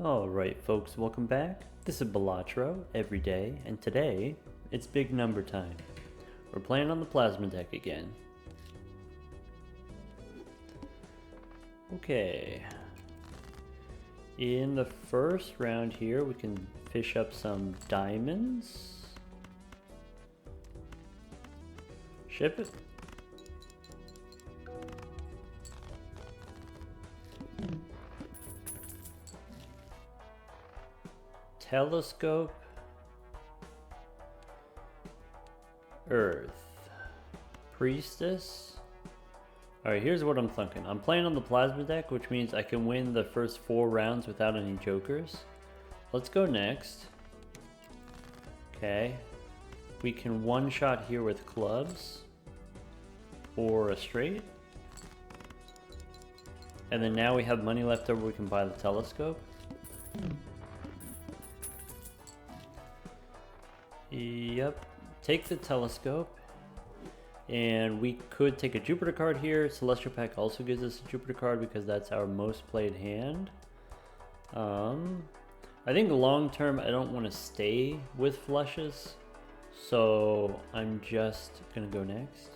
Alright folks, welcome back. This is Balatro, every day, and today, it's big number time. We're playing on the plasma deck again. Okay. In the first round here, we can fish up some diamonds. Ship it. Telescope, Earth, Priestess. Alright, here's what I'm thinking. I'm playing on the plasma deck, which means I can win the first 4 rounds without any jokers. Let's go next. Okay. We can one-shot here with clubs or a straight. And then now we have money left over, we can buy the telescope. Yep, take the telescope, and we could take a Jupiter card here. Celestial Pack also gives us a Jupiter card because that's our most played hand. I think long term I don't want to stay with flushes, so I'm just gonna go next.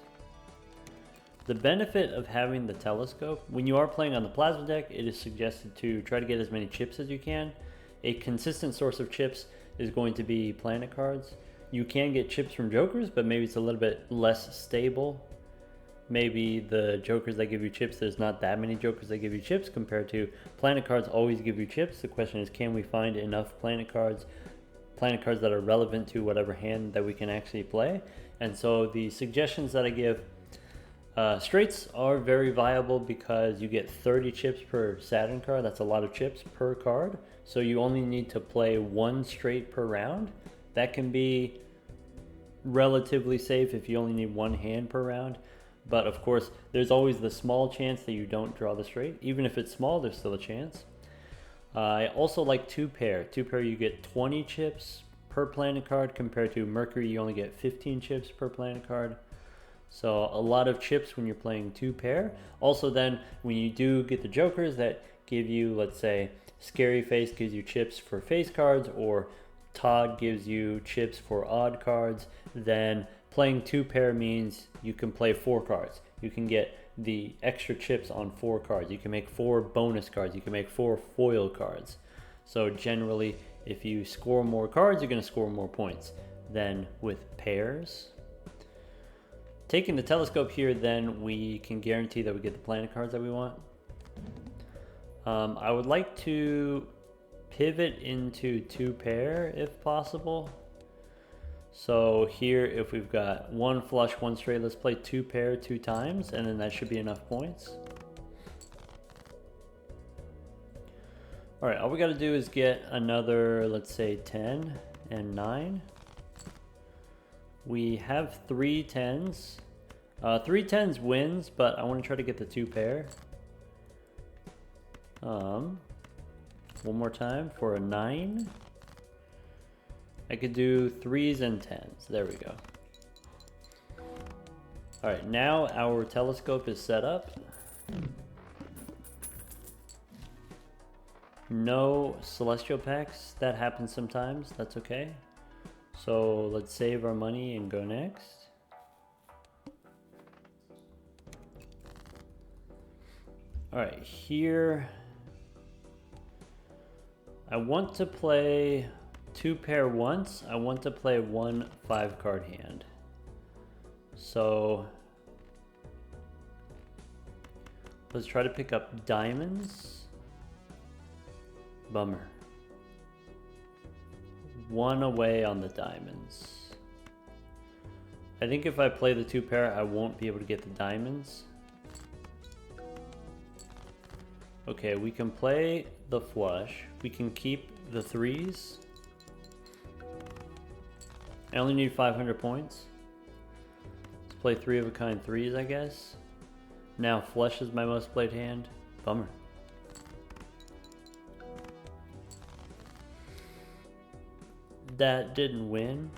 The benefit of having the telescope, when you are playing on the plasma deck, it is suggested to try to get as many chips as you can. A consistent source of chips is going to be planet cards. You can get chips from jokers, but maybe it's a little bit less stable. Maybe the jokers that give you chips, there's not that many jokers that give you chips compared to planet cards always give you chips. The question is, can we find enough planet cards that are relevant to whatever hand that we can actually play? And so the suggestions that I give, straights are very viable because you get 30 chips per Saturn card. That's a lot of chips per card. So you only need to play 1 straight per round. That can be relatively safe if you only need 1 hand per round. But of course, there's always the small chance that you don't draw the straight. Even if it's small, there's still a chance. I also like 2 pair. 2 pair, you get 20 chips per planet card compared to Mercury, you only get 15 chips per planet card. So a lot of chips when you're playing 2 pair. Also then, when you do get the jokers that give you, let's say, Scary Face gives you chips for face cards, or Todd gives you chips for odd cards, then playing 2 pair means you can play 4 cards. You can get the extra chips on 4 cards. You can make 4 bonus cards. You can make 4 foil cards. So generally, if you score more cards, you're going to score more points than with pairs. Taking the telescope here, then we can guarantee that we get the planet cards that we want. I would like to pivot into 2 pair if possible. So here, if we've got 1 flush, 1 straight, let's play 2 pair 2 times, and then that should be enough points. All right, all we got to do is get another, let's say 10 and 9. We have 3 10s. 3 10s wins, but I want to try to get the 2 pair. One more time for a 9. I could do 3s and 10s. There we go. All right, now our telescope is set up. No celestial packs. That happens sometimes. That's okay. So let's save our money and go next. All right, here I want to play 2 pair once. I want to play 1 5-card hand. So let's try to pick up diamonds. Bummer. 1 away on the diamonds. I think if I play the 2 pair, I won't be able to get the diamonds. Okay, we can play the flush. We can keep the 3s. I only need 500 points. Let's play 3 of a kind 3s, I guess. Now flush is my most played hand. Bummer. That didn't win.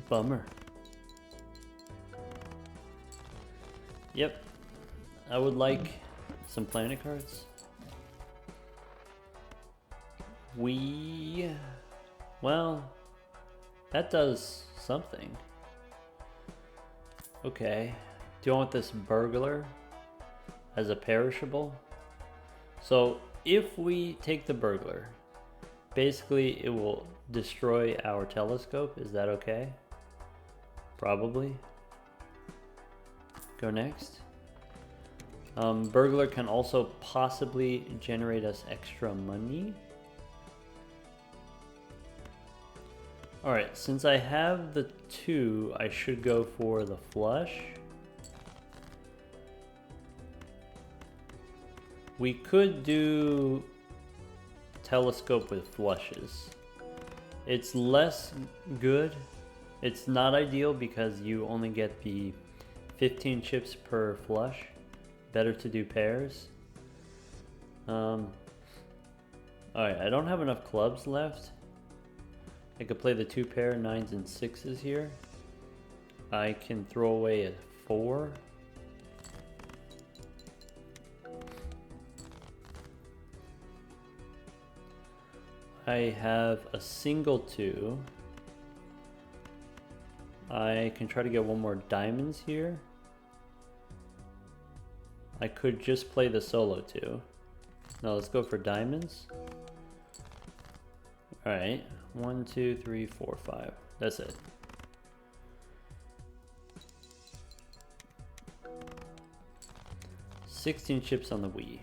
Bummer. Yep. I would like some planet cards. Well, that does something. Okay. Do you want this burglar as a perishable? So if we take the burglar, basically it will destroy our telescope. Is that okay? Probably. Go next. Burglar can also possibly generate us extra money. Alright, since I have the 2, I should go for the flush. We could do telescope with flushes. It's less good. It's not ideal because you only get the 15 chips per flush. Better to do pairs. Alright, I don't have enough clubs left. I could play the 2 pair 9s and 6s here. I can throw away a 4. I have a single 2. I can try to get one more diamonds here. I could just play the solo 2. Now let's go for diamonds. Alright, 1, 2, 3, 4, 5. That's it. $16 chips on the Wii.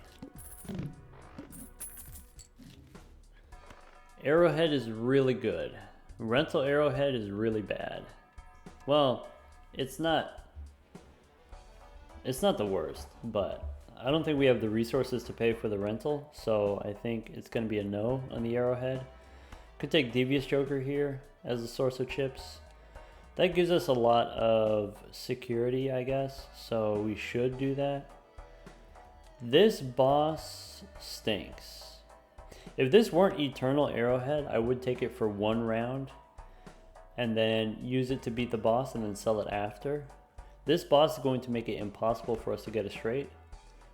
Arrowhead is really good. Rental Arrowhead is really bad. Well, it's not the worst, but I don't think we have the resources to pay for the rental, so I think it's going to be a no on the Arrowhead. Could take Devious Joker here as a source of chips. That gives us a lot of security, I guess, so we should do that. This boss stinks. If this weren't Eternal Arrowhead, I would take it for 1 round and then use it to beat the boss and then sell it after. This boss is going to make it impossible for us to get a straight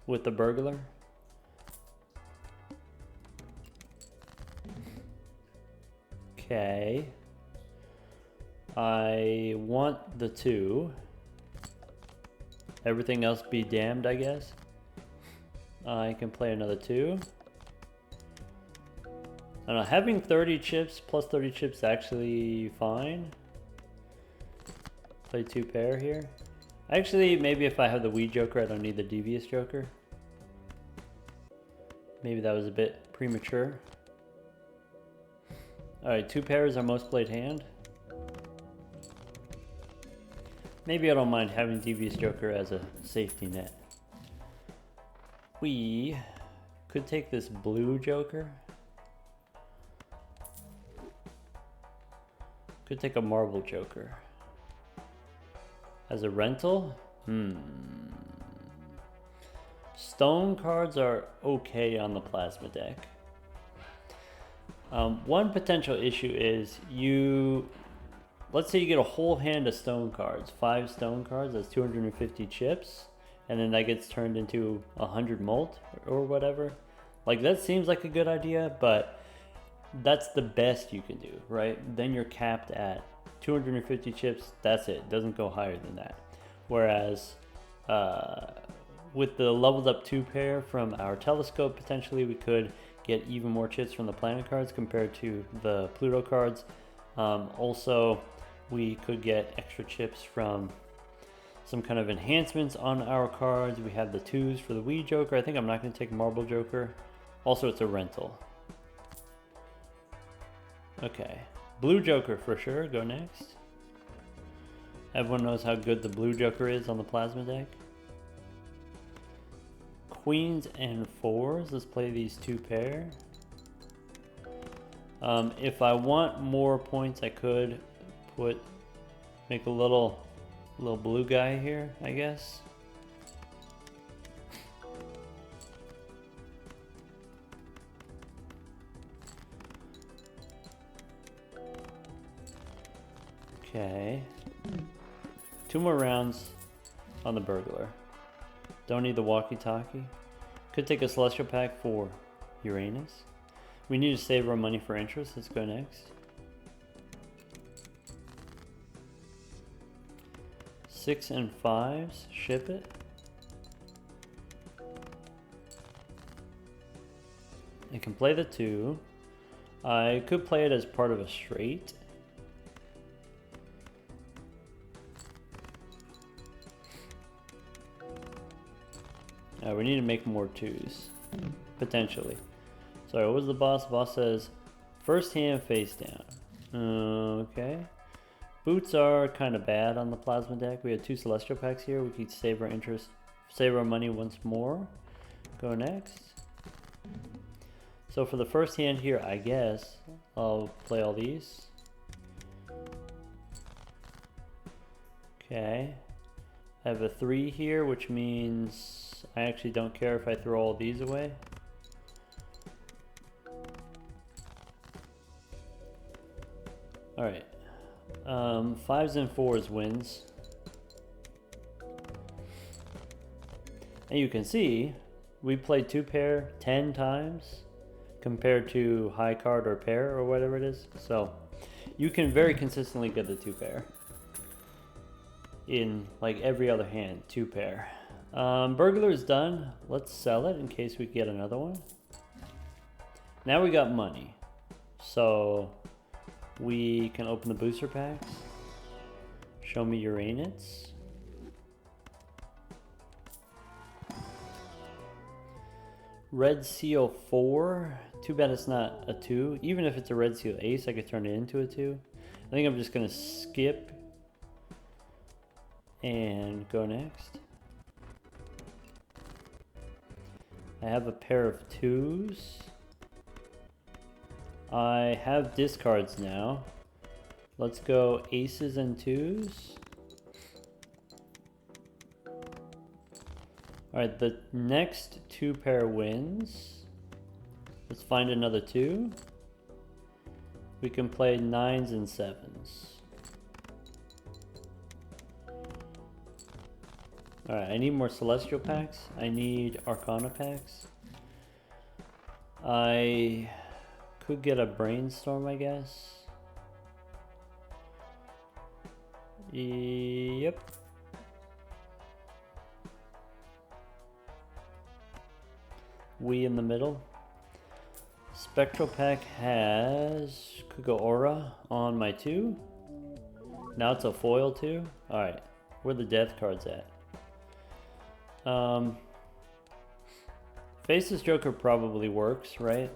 with the burglar. Okay. I want the 2. Everything else be damned, I guess. I can play another 2. I don't know, having 30 chips plus 30 chips is actually fine. Play 2 pair here. Actually, maybe if I have the Wii Joker, I don't need the Devious Joker. Maybe that was a bit premature. Alright, 2 pairs are most played hand. Maybe I don't mind having Devious Joker as a safety net. We could take this blue Joker. Could take a marble Joker. As a rental? Stone cards are okay on the plasma deck. One potential issue is let's say you get a whole hand of stone cards, 5 stone cards, that's 250 chips, and then that gets turned into 100 molt or whatever. Like, that seems like a good idea, but that's the best you can do, right? Then you're capped at 250 chips, that's it, doesn't go higher than that. Whereas with the leveled up 2 pair from our telescope, potentially we could get even more chips from the planet cards compared to the Pluto cards. Also, we could get extra chips from some kind of enhancements on our cards. We have the 2s for the Wii Joker. I think I'm not going to take Marble Joker. Also, it's a rental. Okay, Blue Joker for sure, go next. Everyone knows how good the Blue Joker is on the plasma deck. Queens and 4s, let's play these 2 pair. If I want more points, I could make a little blue guy here, I guess. Okay. 2 more rounds on the burglar. Don't need the walkie-talkie. Could take a celestial pack for Uranus. We need to save our money for interest. Let's go next. 6 and 5s. Ship it. I can play the 2. I could play it as part of a straight. We need to make more 2s, potentially. So what was the boss? The boss says, first hand face down. Okay. Boots are kind of bad on the plasma deck. We have 2 celestial packs here. We could save our interest, save our money once more. Go next. So for the first hand here, I guess I'll play all these. Okay. I have a 3 here, which means I actually don't care if I throw all these away. Alright. 5s and 4s wins. And you can see, we played 2 pair 10 times compared to high card or pair or whatever it is. So you can very consistently get the 2 pair. In like every other hand, 2 pair. Burglar is done. Let's sell it in case we get another one. Now we got money. So we can open the booster packs. Show me your units. Red Seal 4. Too bad it's not a 2. Even if it's a Red Seal Ace, I could turn it into a 2. I think I'm just going to skip and go next. I have a pair of 2s. I have discards now. Let's go aces and 2s. Alright, the next 2 pair wins. Let's find another 2. We can play 9s and 7s. Alright, I need more celestial packs. I need arcana packs. I could get a brainstorm, I guess. Yep. We in the middle. Spectral pack has, could go aura on my 2. Now it's a foil 2. Alright, where the death cards at? Faceless Joker probably works, right?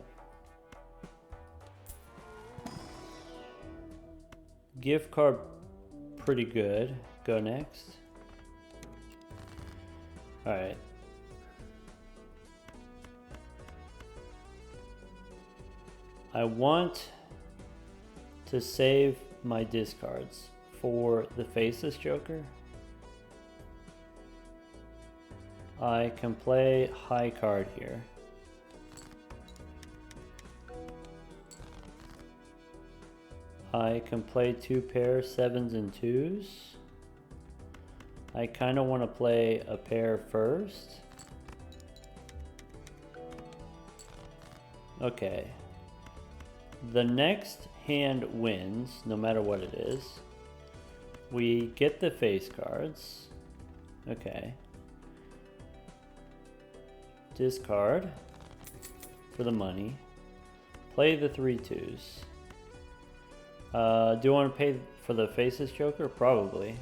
Gift card, pretty good. Go next. Alright. I want to save my discards for the Faceless Joker. I can play high card here. I can play 2 pair 7s and 2s. I kind of want to play a pair first. Okay. The next hand wins, no matter what it is. We get the face cards. Okay. Discard for the money. Play the 3 2s. Do I want to pay for the Faceless Joker? Probably.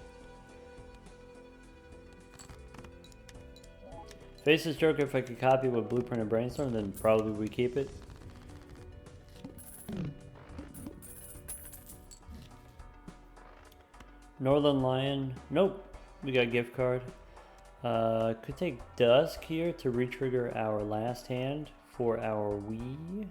Faceless Joker, if I could copy with Blueprint and Brainstorm, then probably we keep it. Northern Lion. Nope. We got a gift card. Could take Dusk here to retrigger our last hand for our Wii.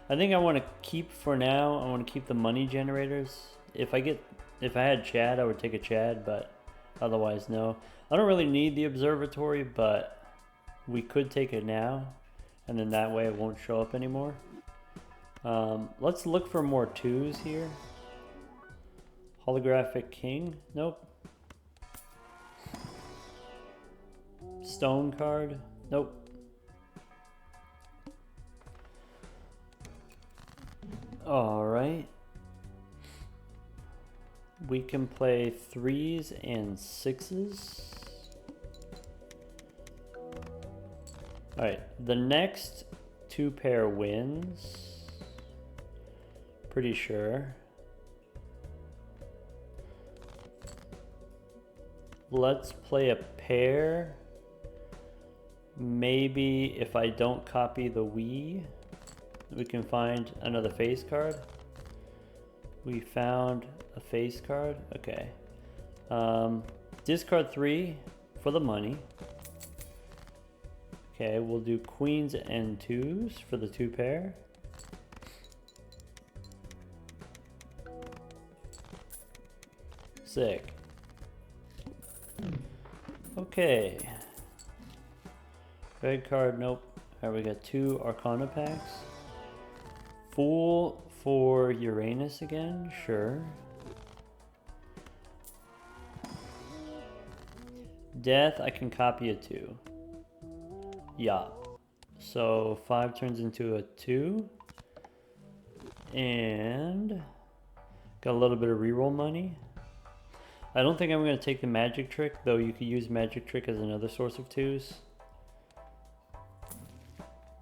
I think I want to keep for now. I want to keep the money generators. If I had Chad, I would take a Chad, but otherwise no. I don't really need the observatory, but we could take it now, and then that way it won't show up anymore. Let's look for more 2s here. Holographic King. Nope. Stone card. Nope. Alright. We can play 3s and 6s. Alright, the next 2 pair wins. Pretty sure. Let's play a pair. Maybe if I don't copy the Wii, we can find another face card. We found a face card. Okay. Discard 3 for the money. Okay, we'll do queens and 2s for the 2 pair. Sick. Okay. Red card, nope. Alright, we got 2 Arcana packs. Fool for Uranus again, sure. Death, I can copy a 2. Yeah. So 5 turns into a 2. And got a little bit of reroll money. I don't think I'm going to take the magic trick, though you could use magic trick as another source of 2s.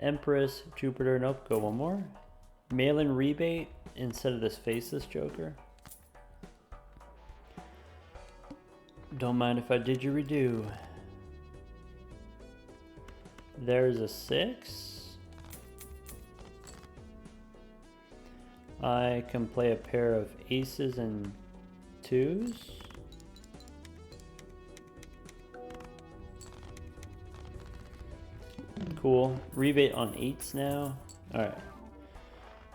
Empress, Jupiter, nope, go one more. Mail-in rebate instead of this faceless Joker. Don't mind if I did you redo. There's a 6. I can play a pair of aces and 2s. Cool. Rebate on 8s now. Alright.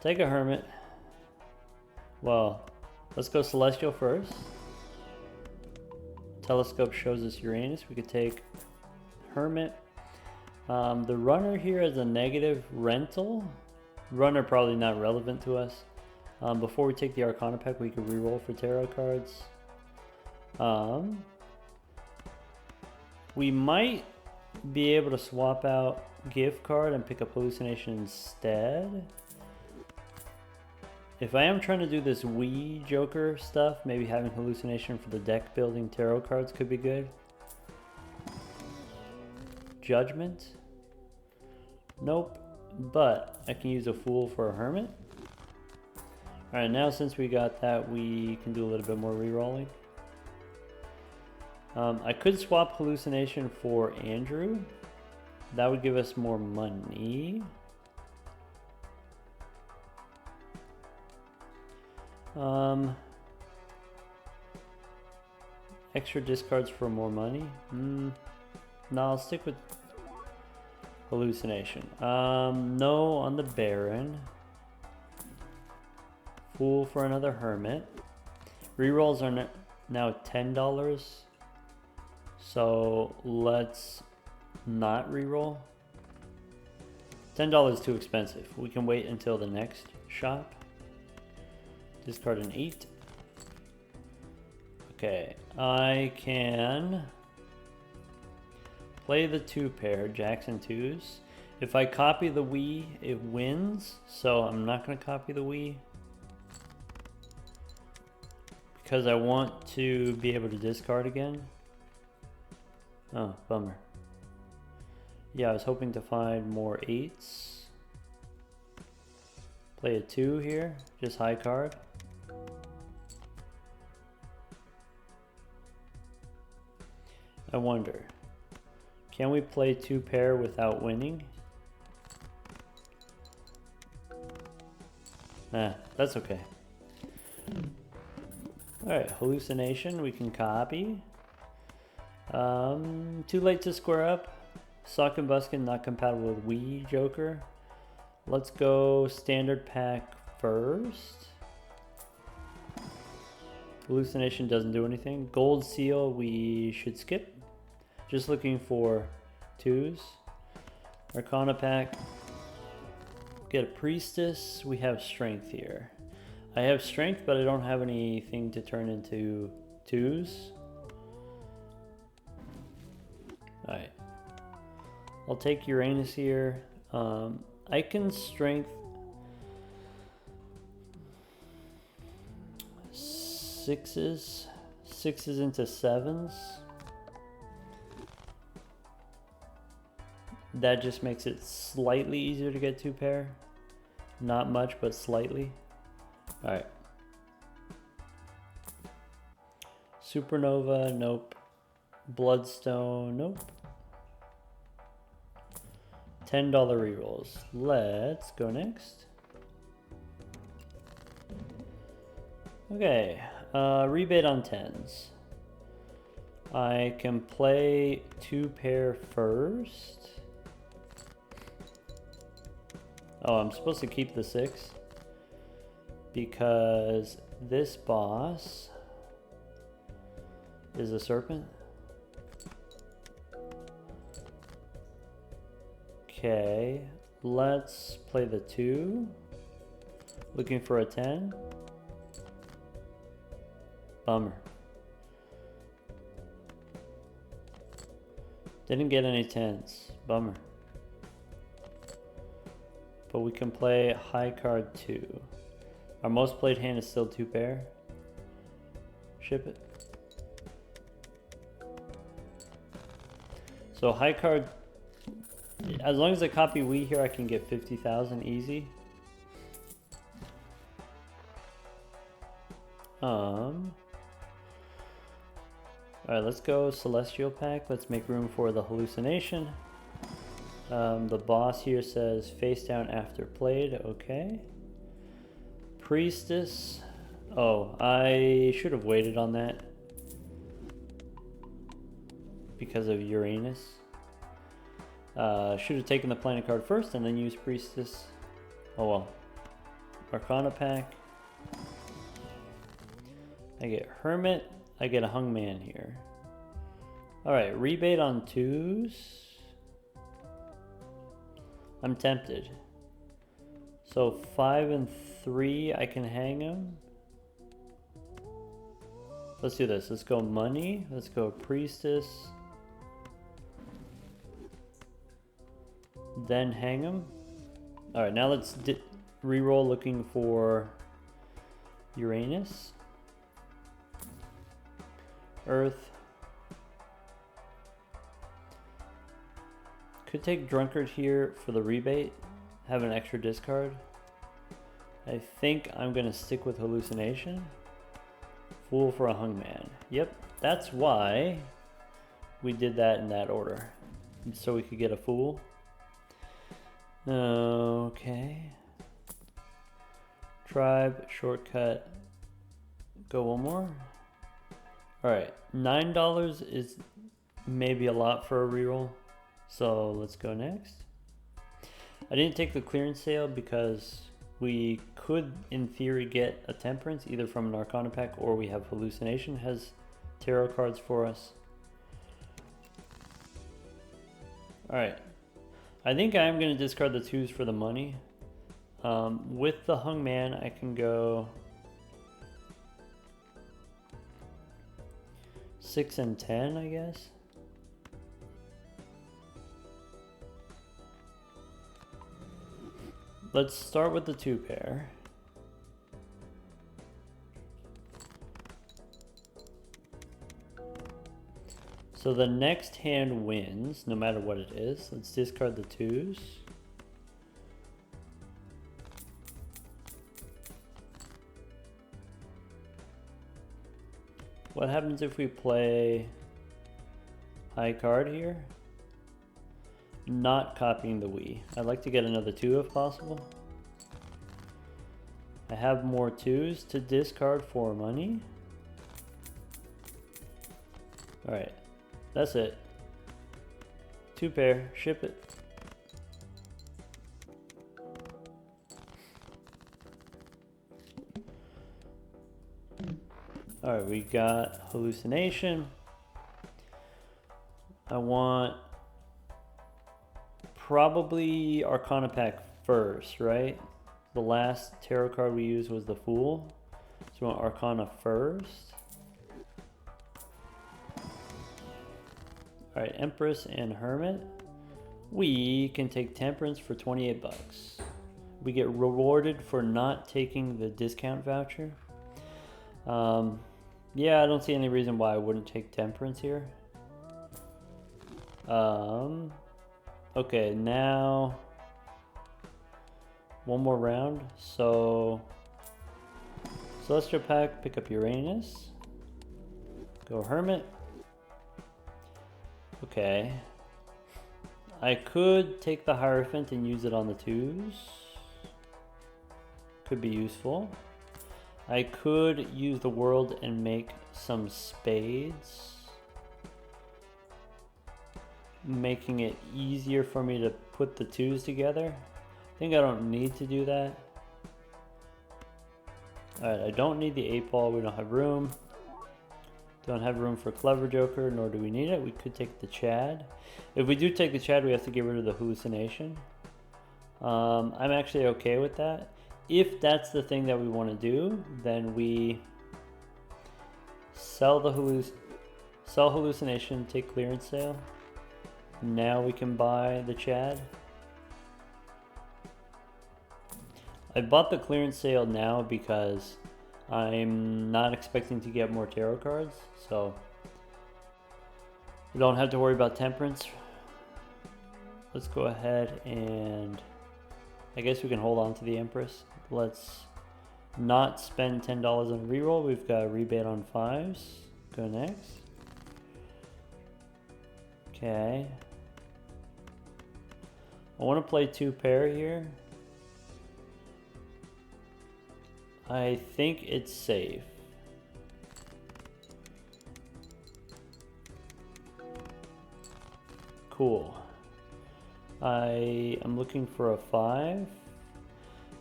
Take a hermit. Well, let's go celestial first. Telescope shows us Uranus. We could take hermit. The runner here is a negative rental. Runner probably not relevant to us. Before we take the Arcana pack, we could reroll for tarot cards. We might be able to swap out gift card and pick up hallucination instead. If I am trying to do this Wii Joker stuff, maybe having hallucination for the deck building tarot cards could be good. Judgment? Nope. But I can use a fool for a hermit. Alright, now since we got that, we can do a little bit more rerolling. I could swap hallucination for Andrew. That would give us more money. Extra discards for more money. No, I'll stick with hallucination. No on the Baron. Fool for another hermit. Rerolls are now $10. So let's not reroll. $10 is too expensive. We can wait until the next shop. Discard an 8. Okay, I can play the 2 pair, jacks and 2s. If I copy the Wii, it wins, so I'm not going to copy the Wii. Because I want to be able to discard again. Oh, bummer. Yeah, I was hoping to find more 8s. Play a 2 here, just high card. I wonder, can we play 2 pair without winning? Nah, that's okay. Alright, hallucination, we can copy. Too late to square up. Sock and Buskin not compatible with Wii Joker. Let's go standard pack first. Hallucination doesn't do anything. Gold seal we should skip. Just looking for 2s. Arcana pack. Get a priestess. We have strength here. I have strength, but I don't have anything to turn into 2s. Alright. I'll take Uranus here. I can strength sixes. Sixes into sevens. That just makes it slightly easier to get 2 pair. Not much, but slightly. Alright. Supernova, nope. Bloodstone, nope. $10 rerolls. Let's go next. Okay, rebate on 10s. I can play 2 pair first. Oh, I'm supposed to keep the 6 because this boss is a serpent. Okay, let's play the 2. Looking for a 10. Bummer. Didn't get any 10s. Bummer. But we can play high card 2. Our most played hand is still 2 pair. Ship it. So high card, as long as I copy we here, I can get 50,000 easy. Alright, let's go Celestial Pack. Let's make room for the hallucination. The boss here says face down after played. Okay. Priestess. Oh, I should have waited on that because of Uranus. Should have taken the planet card first and then used Priestess. Oh well. Arcana Pack. I get Hermit. I get a Hungman here. Alright, rebate on 2s. I'm tempted. So 5 and 3, I can hang them. Let's do this. Let's go money. Let's go Priestess. Then hang them. Alright, now let's reroll looking for Uranus. Earth. Could take Drunkard here for the rebate. Have an extra discard. I think I'm gonna stick with Hallucination. Fool for a Hungman. Yep, that's why we did that in that order. So we could get a Fool. Okay. Tribe, shortcut. Go one more. Alright, $9 is maybe a lot for a reroll, so let's go next. I didn't take the clearance sale because we could, in theory, get a Temperance either from an Arcana pack or we have Hallucination has tarot cards for us. Alright, I think I am going to discard the 2s for the money. With the Hungman, I can go 6 and 10, I guess. Let's start with the 2 pair. So the next hand wins, no matter what it is. Let's discard the 2s. What happens if we play high card here? Not copying the Wii. I'd like to get another 2 if possible. I have more 2s to discard for money. Alright, that's it. 2 pair, ship it. Alright, we got Hallucination. I want probably Arcana pack first, right? The last tarot card we used was the Fool. So we want Arcana first. Alright, Empress and Hermit. We can take Temperance for 28 bucks. We get rewarded for not taking the discount voucher. Yeah, I don't see any reason why I wouldn't take Temperance here. Okay, now one more round. So Celestial Pack, pick up Uranus. Go Hermit. Okay. I could take the Hierophant and use it on the 2s. Could be useful. I could use the World and make some spades, making it easier for me to put the 2s together. I think I don't need to do that. Alright, I don't need the 8-ball, we don't have room. Don't have room for Clever Joker, nor do we need it. We could take the Chad. If we do take the Chad, we have to get rid of the Hallucination. I'm actually okay with that. If that's the thing that we want to do, then we sell the Hallucination, take clearance sale. Now we can buy the Chad. I bought the clearance sale now because I'm not expecting to get more tarot cards, so we don't have to worry about Temperance. Let's go ahead and I guess we can hold on to the Empress. Let's not spend $10 on a reroll. We've got a rebate on 5s. Go next. Okay. I want to play 2 pair here. I think it's safe. Cool. I am looking for a 5.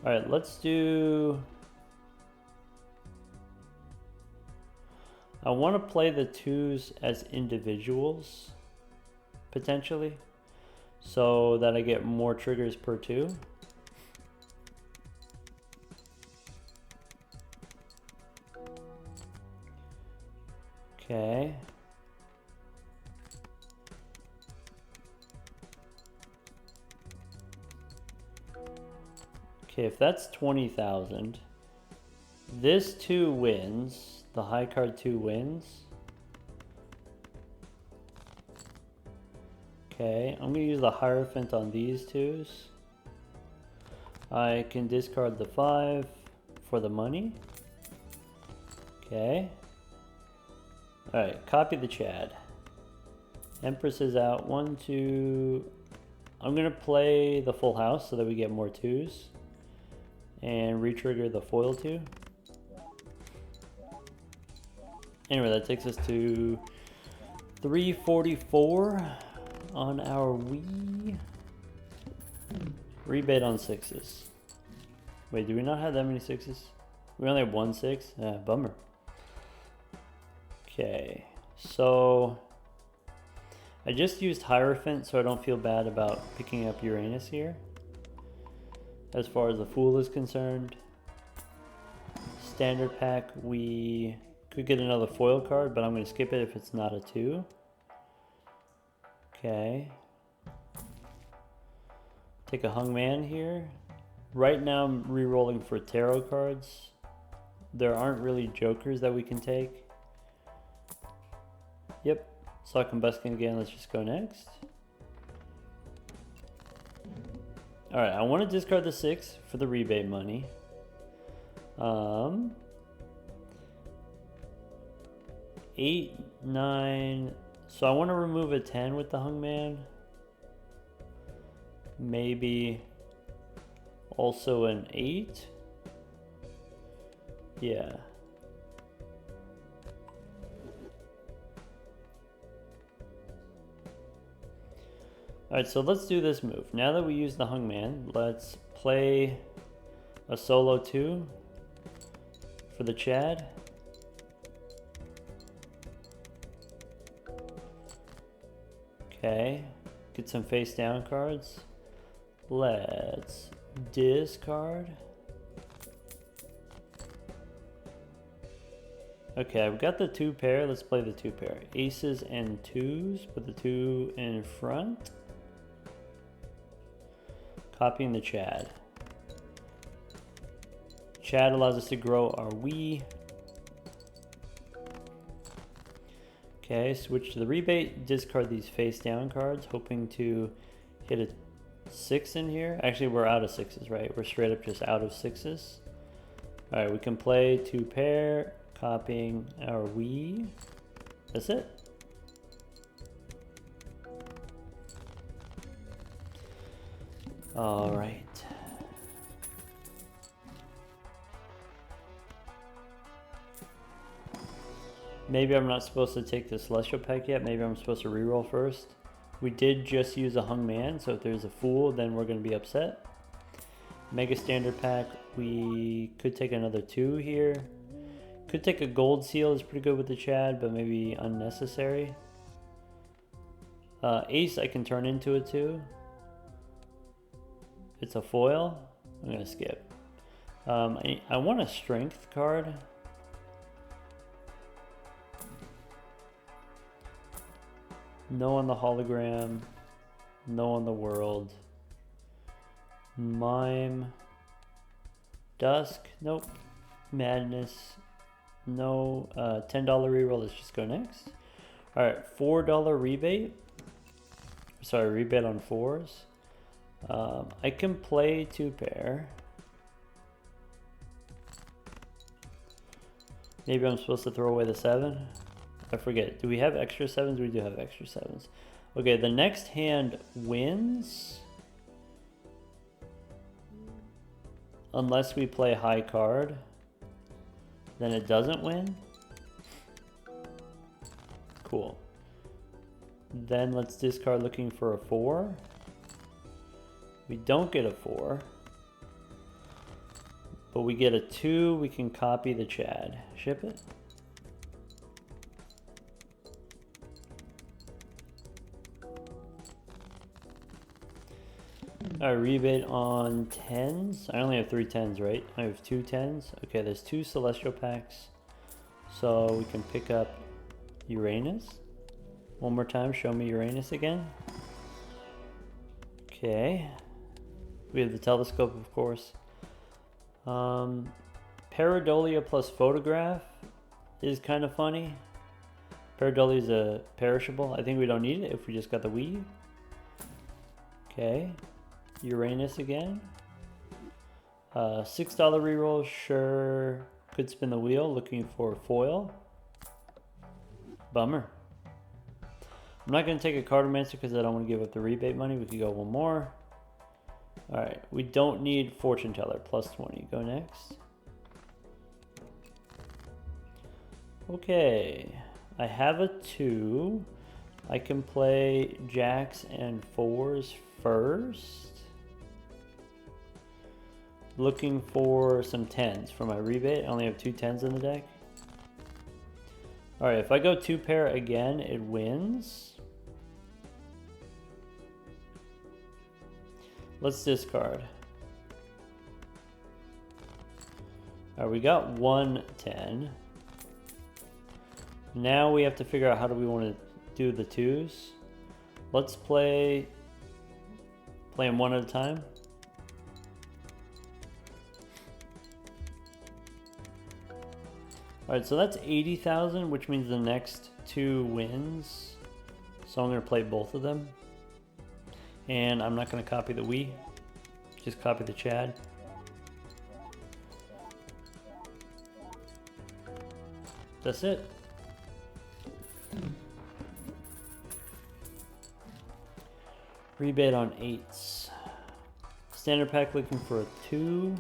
Alright, let's do... I want to play the 2s as individuals, potentially, so that I get more triggers per 2. Okay. Okay, if that's 20,000, this 2 wins, the high card 2 wins. Okay, I'm gonna use the Hierophant on these 2s. I can discard the 5 for the money. Okay. Alright, copy the Chad. Empress is out. 1, 2. I'm gonna play the full house so that we get more 2s. And re-trigger the foil 2. Anyway, that takes us to 344 on our Wii. Rebate on 6s. Wait, do we not have that many 6s? We only have 1 6? Bummer. Okay, so I just used Hierophant, so I don't feel bad about picking up Uranus here. As far as the Fool is concerned, standard pack, we could get another foil card, but I'm going to skip it if it's not a 2. Okay. Take a Hungman here. Right now I'm re-rolling for tarot cards. There aren't really jokers that we can take. Yep, saw Combustion again. Let's just go next. Alright, I want to discard the 6 for the rebate money. 8, 9. So I want to remove a 10 with the Hungman. Maybe also an 8. Yeah. Alright, so let's do this move. Now that we use the Hungman, let's play a solo 2 for the Chad. Okay, get some face down cards. Let's discard. Okay, I've got the 2 pair. Let's play the 2 pair. Aces and 2s, put the 2 in front. Copying the Chad. Chad allows us to grow our Wii. Okay, switch to the rebate, discard these face down cards, hoping to hit a 6 in here. Actually, we're out of 6s, right? We're straight up just out of 6s. All right, we can play 2 pair, copying our Wii. That's it. All right. Maybe I'm not supposed to take the Celestial Pack yet. Maybe I'm supposed to reroll first. We did just use a Hung Man, so if there's a Fool, then we're going to be upset. Mega Standard Pack, we could take another 2 here. Could take a Gold Seal, is pretty good with the Chad, but maybe unnecessary. Ace, I can turn into a 2. It's a foil. I'm going to skip. I want a Strength card. No on the hologram, no on the world. Mime, Dusk, nope. Madness, no. $10 reroll, let's just go next. All right, $4 rebate. Sorry, rebate on 4s. I can play 2 pair. Maybe I'm supposed to throw away the 7. I forget. Do we have extra 7s? We do have extra 7s. Okay, the next hand wins. Unless we play high card. Then it doesn't win. Cool. Then let's discard looking for a 4. We don't get a 4. But we get a 2. We can copy the Chad. Ship it. I rebate on 10s. I only have 3 10s, right? I have 2 10s. Okay, there's 2 Celestial Packs. So we can pick up Uranus. One more time, show me Uranus again. Okay. We have the telescope, of course. Pareidolia plus Photograph is kind of funny. Pareidolia is a perishable. I think we don't need it if we just got the Wii. Okay. Uranus again. $6 reroll, sure. Could spin the wheel, looking for foil. Bummer. I'm not going to take a Cartomancer because I don't want to give up the rebate money. We could go one more. Alright, we don't need Fortune Teller, plus 20. Go next. Okay, I have a 2. I can play Jacks and 4s first. Looking for some 10s for my rebate. I only have 2 10s in the deck. Alright, if I go 2 pair again, it wins. Let's discard. Alright, we got 1 10. Now we have to figure out how do we want to do the 2s. Let's play them one at a time. Alright, so that's 80,000, which means the next 2 wins. So I'm going to play both of them. And I'm not going to copy the Wii. Just copy the Chad. That's it. Rebate on 8s. Standard pack looking for a 2.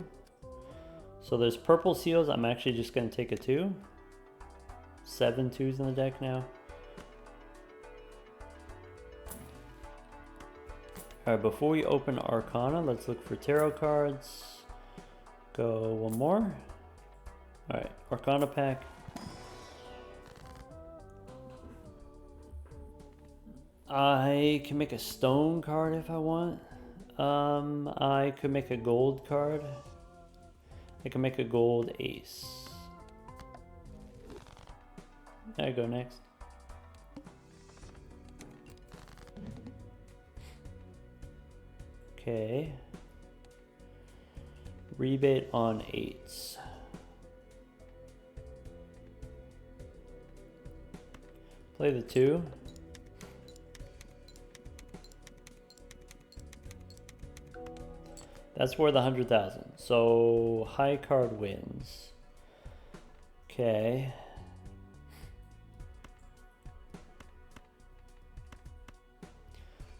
So there's purple seals. I'm actually just going to take a 2. 7 2s in the deck now. Alright, before we open Arcana, let's look for tarot cards. Go one more. Alright, Arcana pack. I can make a stone card if I want. I could make a gold card. I can make a gold ace. I go next. Okay. Rebate on 8s. Play the 2. That's worth 100,000. So high card wins. Okay.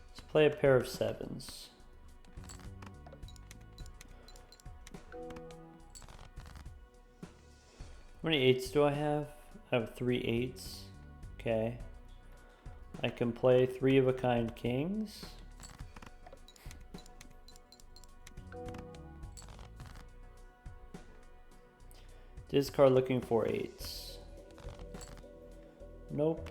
Let's play a pair of 7s. How many 8s do I have? I have 3 8s. Okay. I can play 3 of a kind kings. Discard looking for 8s. Nope.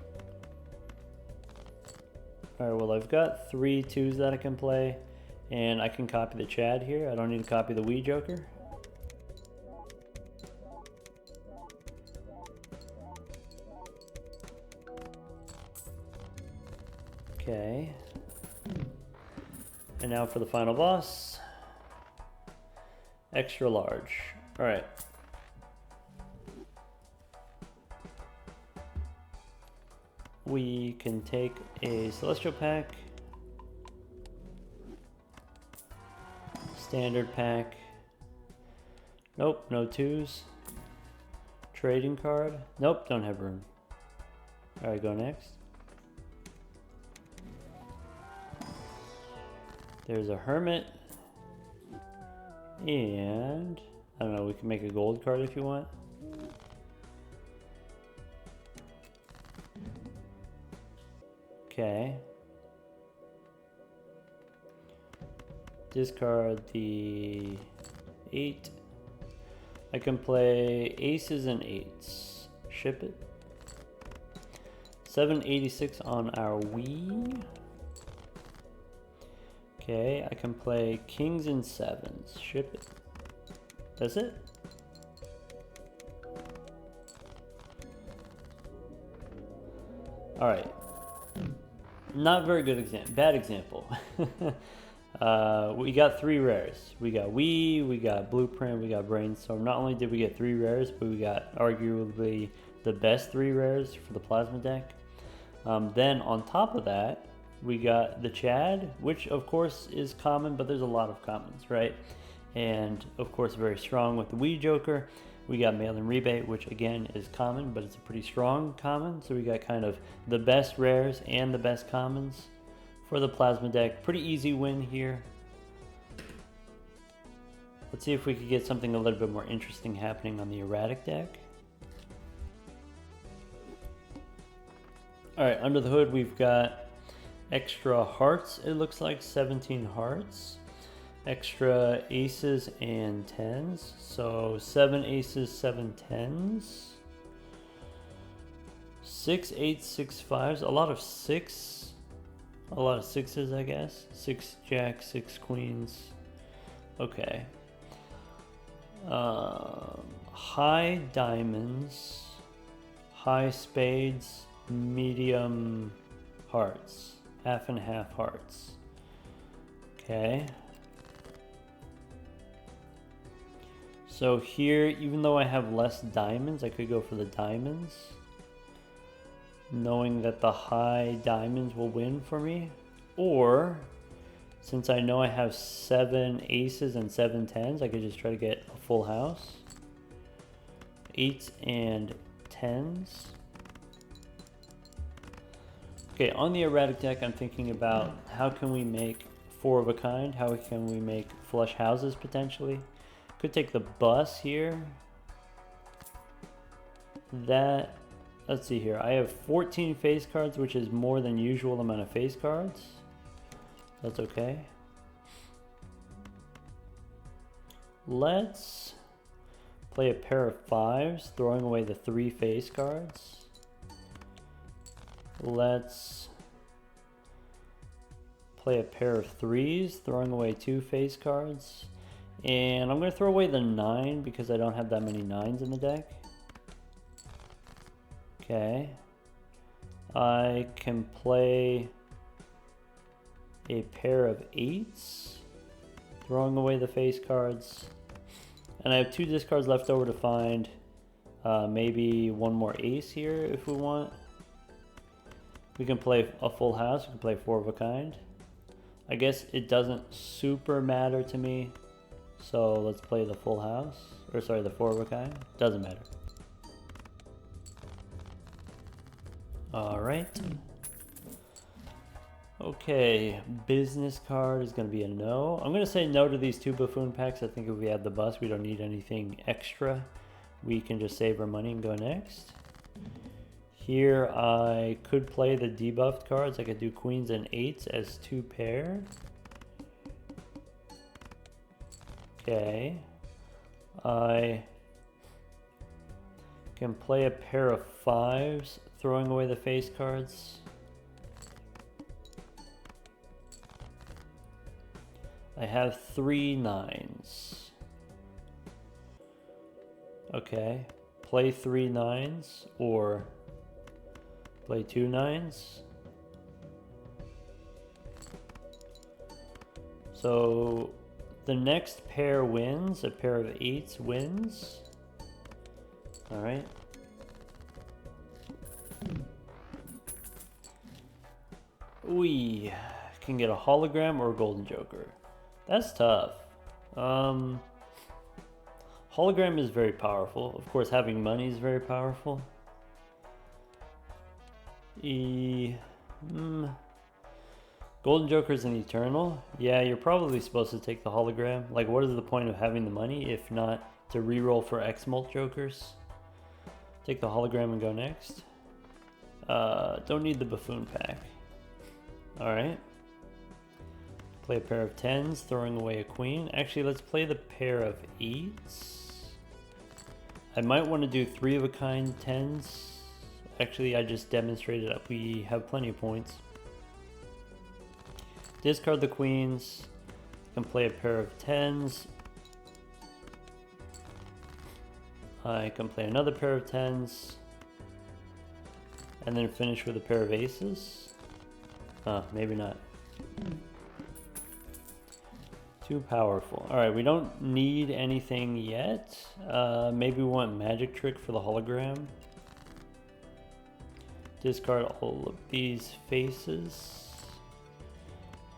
Alright, well I've got 3 2s that I can play, and I can copy the Chad here. I don't need to copy the Wee Joker. Okay. And now for the final boss. Extra large. Alright. We can take a Celestial Pack, Standard Pack, nope, no 2s, Trading Card, nope, don't have room. Alright, go next. There's a Hermit, and I don't know, we can make a gold card if you want. Okay. Discard the 8. I can play aces and 8s. Ship it. 786 on our Wii. Okay, I can play kings and 7s. Ship it. That's it. Alright. Not very good example. Bad example. We got 3 rares. We got Wii, we got Blueprint, we got Brainstorm. Not only did we get 3 rares, but we got arguably the best 3 rares for the Plasma deck. Then on top of that, we got the Chad, which of course is common, but there's a lot of commons, right? And of course very strong with the Wii Joker. We got Mail-in Rebate, which again is common, but it's a pretty strong common. So we got kind of the best rares and the best commons for the Plasma deck. Pretty easy win here. Let's see if we could get something a little bit more interesting happening on the Erratic deck. Alright, under the hood we've got extra hearts, it looks like 17 hearts. Extra aces and 10s, so 7 aces, 7 10s, 6 8s, 6 5s, a lot of 6s I guess, 6 jacks, 6 queens, okay. High diamonds, high spades, medium hearts, half and half hearts, okay. So here, even though I have less diamonds, I could go for the diamonds, knowing that the high diamonds will win for me. Or, since I know I have 7 aces and 7 10s, I could just try to get a full house. 8s and 10s. Okay, on the Erratic deck, I'm thinking about how can we make 4 of a kind? How can we make flush houses potentially? Could take the bus here. That, let's see here. I have 14 face cards, which is more than usual amount of face cards. That's okay. Let's play a pair of 5s, throwing away the 3 face cards. Let's play a pair of 3s, throwing away 2 face cards. And I'm going to throw away the 9 because I don't have that many 9s in the deck. Okay. I can play a pair of 8s, throwing away the face cards. And I have 2 discards left over to find maybe one more ace here if we want. We can play a full house, we can play 4 of a kind. I guess it doesn't super matter to me. So let's play the full house, or sorry, the 4 of a kind. Doesn't matter. All right. Okay, business card is going to be a no. I'm going to say no to these 2 buffoon packs. I think if we have the bus, we don't need anything extra. We can just save our money and go next. Here I could play the debuffed cards. I could do queens and 8s as 2 pair. Okay. I can play a pair of 5s, throwing away the face cards. I have 3 9s. Okay. Play 3 9s or play 2 9s. So the next pair wins. A pair of 8s wins. All right. We can get a hologram or a golden joker. That's tough. Hologram is very powerful. Of course, having money is very powerful. Golden Joker is an eternal. Yeah, you're probably supposed to take the hologram. Like, what is the point of having the money if not to reroll for X-Molt Jokers? Take the hologram and go next. Don't need the buffoon pack. Alright. Play a pair of 10s, throwing away a queen. Actually, let's play the pair of 8s. I might want to do 3 of a kind 10s. Actually, I just demonstrated that we have plenty of points. Discard the queens. Can play a pair of 10s. I can play another pair of 10s. And then finish with a pair of aces. Maybe not. Too powerful. Alright, we don't need anything yet. Maybe we want magic trick for the hologram. Discard all of these faces.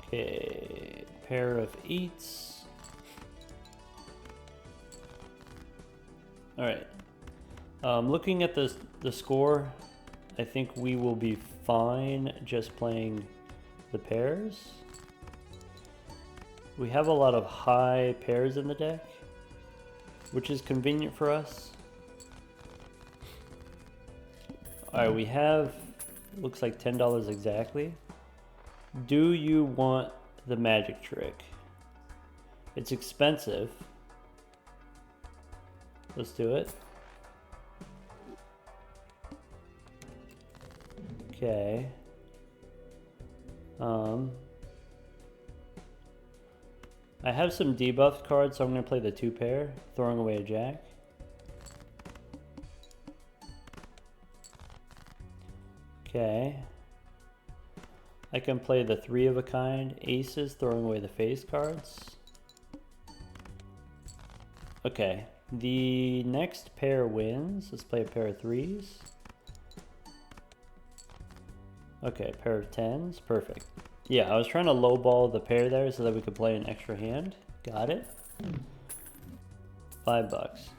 Okay, pair of 8s. Alright. Looking at the score, I think we will be fine just playing the pairs. We have a lot of high pairs in the deck, which is convenient for us. Alright, we have, looks like $10 exactly. Do you want the magic trick? It's expensive. Let's do it. Okay. I have some debuffed cards, so I'm going to play the 2 pair, throwing away a jack. Okay. I can play the 3 of a kind, aces, throwing away the face cards. Okay. The next pair wins. Let's play a pair of 3s. Okay, pair of 10s. Perfect. Yeah, I was trying to lowball the pair there so that we could play an extra hand. Got it. $5.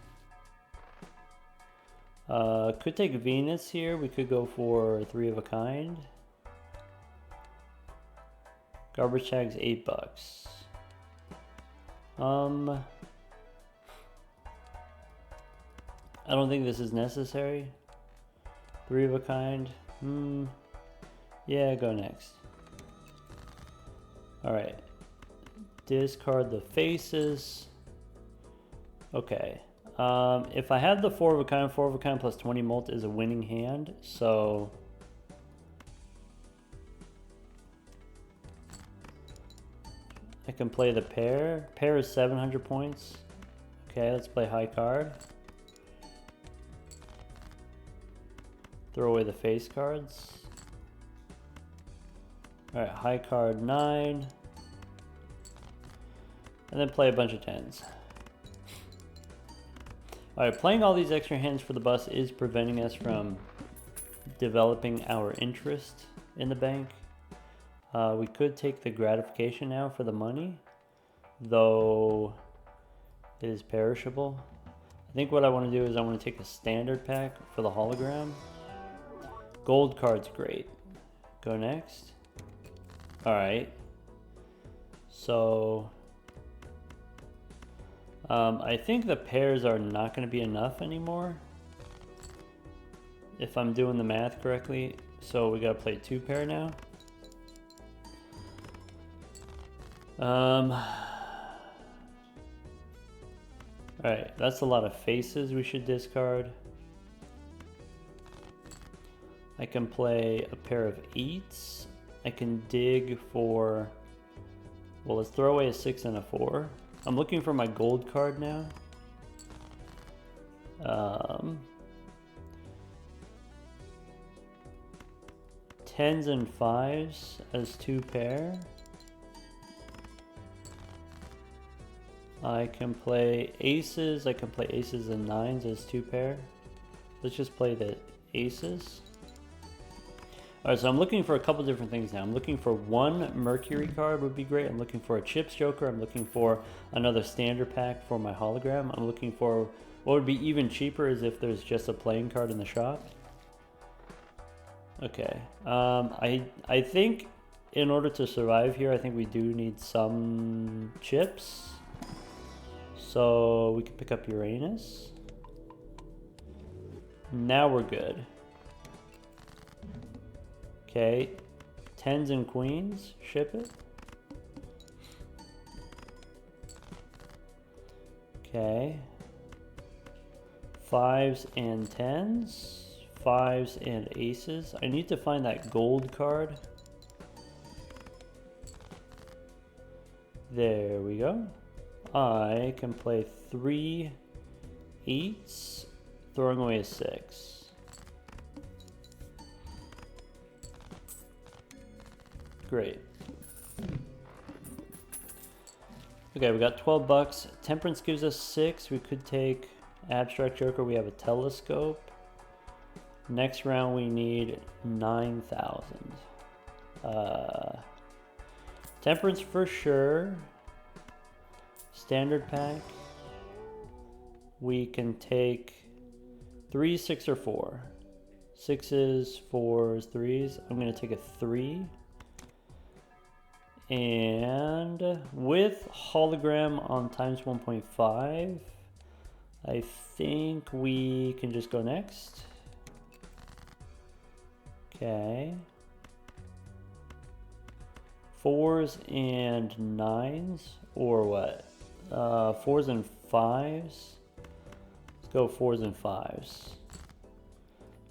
Could take Venus here. We could go for 3 of a kind. Garbage tag's $8. I don't think this is necessary. 3 of a kind. Yeah, go next. Alright. Discard the faces. Okay. If I had the 4 of a kind plus 20 molt is a winning hand, so I can play the pair. Pair is 700 points. Okay, let's play high card. Throw away the face cards. Alright, high card 9. And then play a bunch of 10s. Alright, playing all these extra hands for the bus is preventing us from developing our interest in the bank. We could take the gratification now for the money, though it is perishable. I think what I want to do is I want to take a standard pack for the hologram. Gold card's great. Go next. Alright. So I think the pairs are not going to be enough anymore, if I'm doing the math correctly. So we got to play 2 pair now. Alright, that's a lot of faces we should discard. I can play a pair of 8s. I can dig for, well, let's throw away a 6 and a 4. I'm looking for my gold card now. 10s and 5s as 2 pair. I can play aces. I can play aces and 9s as 2 pair. Let's just play the aces. Alright, so I'm looking for a couple different things now. I'm looking for 1 Mercury card would be great. I'm looking for a Chips Joker. I'm looking for another standard pack for my hologram. I'm looking for, what would be even cheaper is if there's just a playing card in the shop. Okay. I think in order to survive here, I think we do need some chips. So we can pick up Uranus. Now we're good. Okay, 10s and queens, ship it. Okay. 5s and 10s, 5s and aces. I need to find that gold card. There we go. I can play 3 8s, throwing away a 6. Great. Okay, we got 12 bucks. Temperance gives us 6. We could take Abstract Joker. We have a telescope. Next round we need 9,000. Temperance for sure. Standard pack. We can take 3, 6, or 4. 6s, 4s, 3s. I'm going to take a 3. And with hologram on times 1.5, I think we can just go next. Okay. 4s and 9s, or what? 4s and 5s. Let's go 4s and 5s.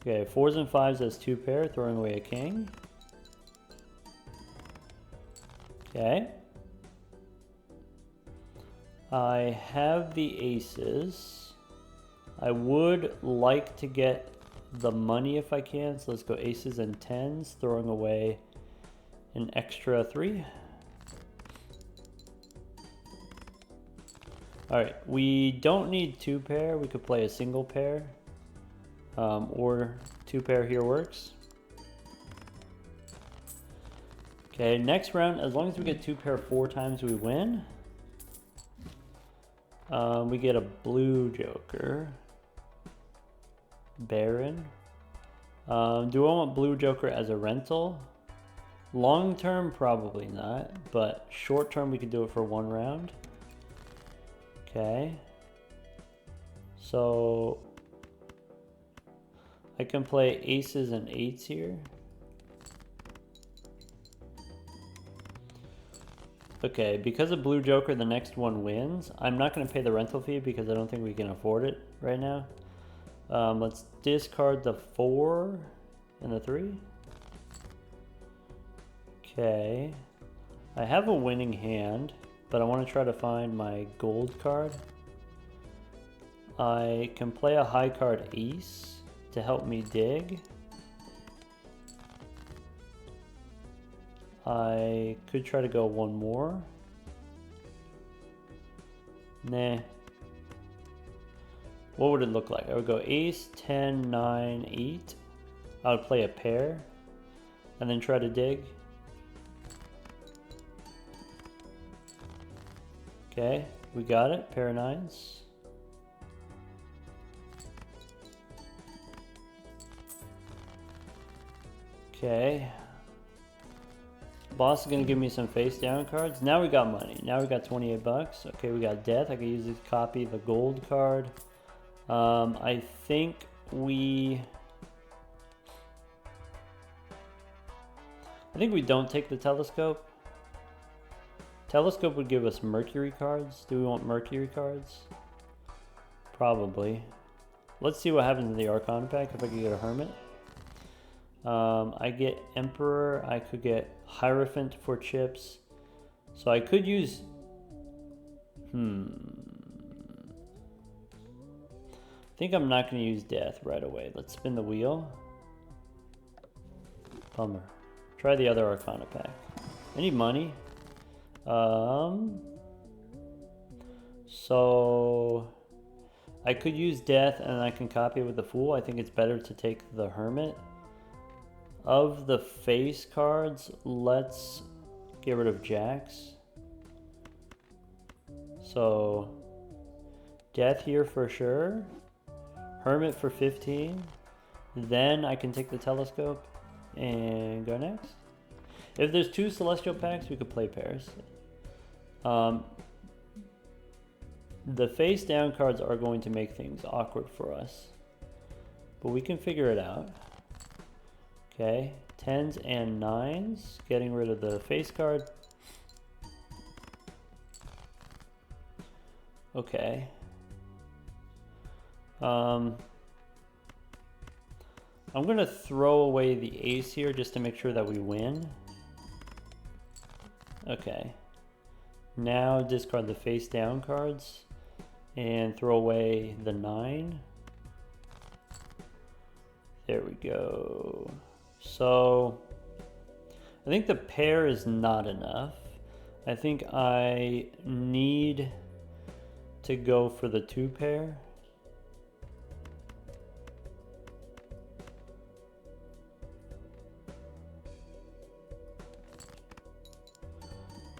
Okay, 4s and 5s as 2 pair, throwing away a king. Okay. I have the aces. I would like to get the money if I can, so let's go aces and 10s, throwing away an extra 3. Alright, we don't need 2 pair, we could play a single pair, or 2 pair here works. Okay, next round, as long as we get 2 pair 4 times, we win. We get a blue joker. Baron. Do I want blue joker as a rental? Long term, probably not, but short term, we could do it for 1 round. Okay. So I can play aces and 8s here. Okay, because of blue joker, the next one wins. I'm not going to pay the rental fee because I don't think we can afford it right now. Let's discard the 4 and the 3. Okay. I have a winning hand, but I want to try to find my gold card. I can play a high card ace to help me dig. I could try to go 1 more. Nah. What would it look like? I would go ace, 10, 9, 8. I would play a pair. and then try to dig. Okay, we got it. Pair of 9s. Okay. Boss is gonna give me some face down cards. Now we got money. Now we got 28 bucks. Okay, we got death. I can use this to copy the gold card. I think we don't take the telescope. Telescope would give us Mercury cards. Do we want Mercury cards? Probably. Let's see what happens in the Arcana pack if I can get a Hermit. I get Emperor. I could get Hierophant for chips. So I could use... I think I'm not going to use Death right away. Let's spin the wheel. Bummer. Try the other Arcana pack. I need money. So I could use Death and I can copy it with the Fool. I think it's better to take the Hermit. Of the face cards, let's get rid of Jacks. So Death here for sure. Hermit for 15. Then I can take the Telescope and go next. If there's 2 Celestial packs, we could play pairs. The face down cards are going to make things awkward for us, but we can figure it out. Okay, 10s and 9s, getting rid of the face card. Okay. I'm going to throw away the ace here just to make sure that we win. Okay. Now discard the face down cards and throw away the 9. There we go. So I think the pair is not enough. I think I need to go for the 2 pair.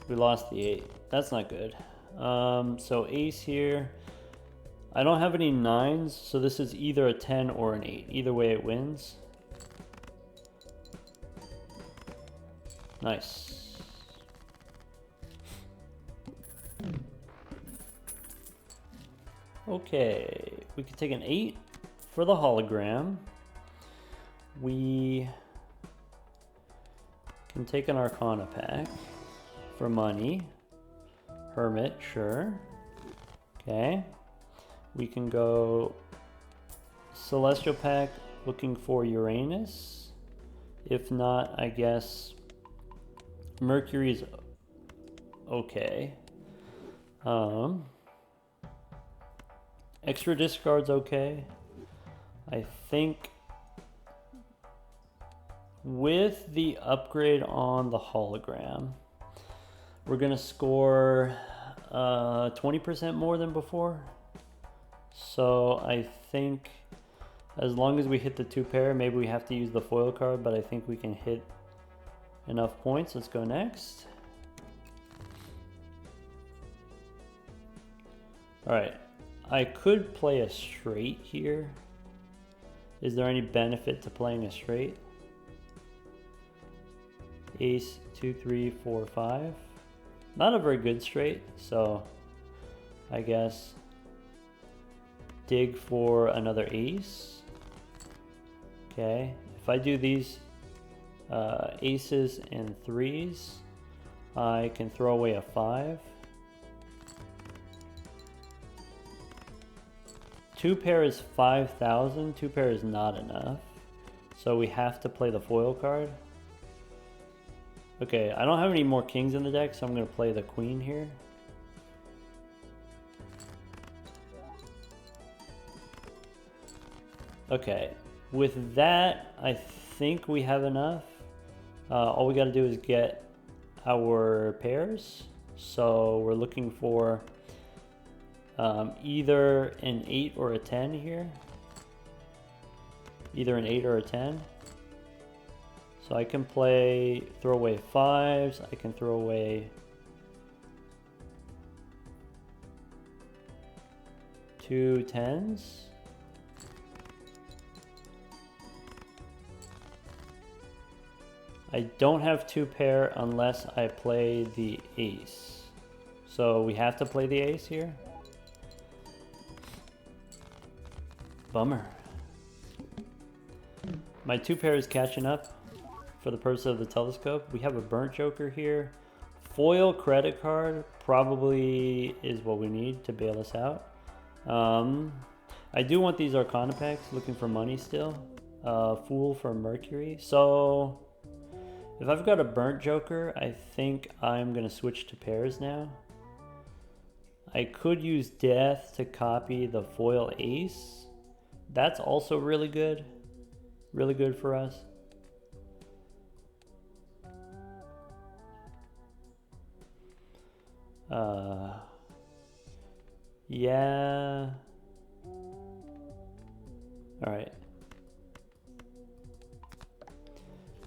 We lost the 8. That's not good. So ace here. I don't have any 9s, so this is either a 10 or an 8. Either way it wins. Nice. Okay, we can take an 8 for the hologram. We can take an Arcana pack for money. Hermit, sure. Okay. We can go Celestial pack looking for Uranus. If not, I guess Mercury's okay. Extra discard's okay. I think with the upgrade on the hologram, we're gonna score 20% more than before. So I think as long as we hit the 2 pair, maybe we have to use the foil card, but I think we can hit enough points. Let's go next. All right, I could play a straight here. Is there any benefit to playing a straight? Ace, 2, 3, 4, 5. Not a very good straight, so I guess dig for another ace. Okay, if I do these aces and 3s, I can throw away a 5. 2 pair is 5,000. 2 pair is not enough, so we have to play the foil card. Okay, I don't have any more kings in the deck, so I'm going to play the queen here. Okay, with that, I think we have enough. All we got to do is get our pairs. So we're looking for either an 8 or a 10 here. Either an 8 or a 10. So I can throw away 5s, I can throw away 2 10s. I don't have 2 pair unless I play the ace. So we have to play the ace here. Bummer. My 2 pair is catching up for the purpose of the telescope. We have a burnt joker here. Foil credit card probably is what we need to bail us out. I do want these Arcana packs, looking for money still. Fool for Mercury. So if I've got a burnt joker, I think I'm going to switch to pairs now. I could use death to copy the foil ace. That's also really good. Really good for us. Yeah. All right.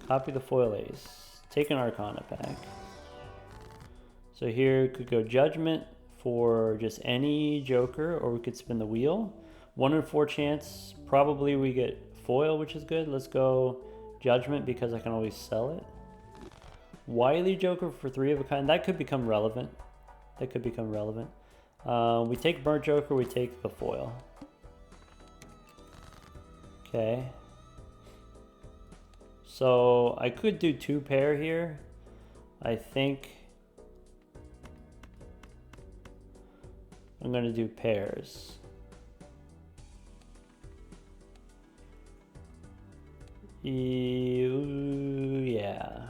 Copy the foil ace. Take an Arcana pack. So here could go Judgment for just any joker, or we could spin the wheel. 1 in 4 chance. Probably we get foil, which is good. Let's go Judgment because I can always sell it. Wily joker for 3 of a kind. That could become relevant. That could become relevant. We take burnt joker, we take the foil. Okay. So I could do 2 pair here. I think I'm going to do pairs. Yeah.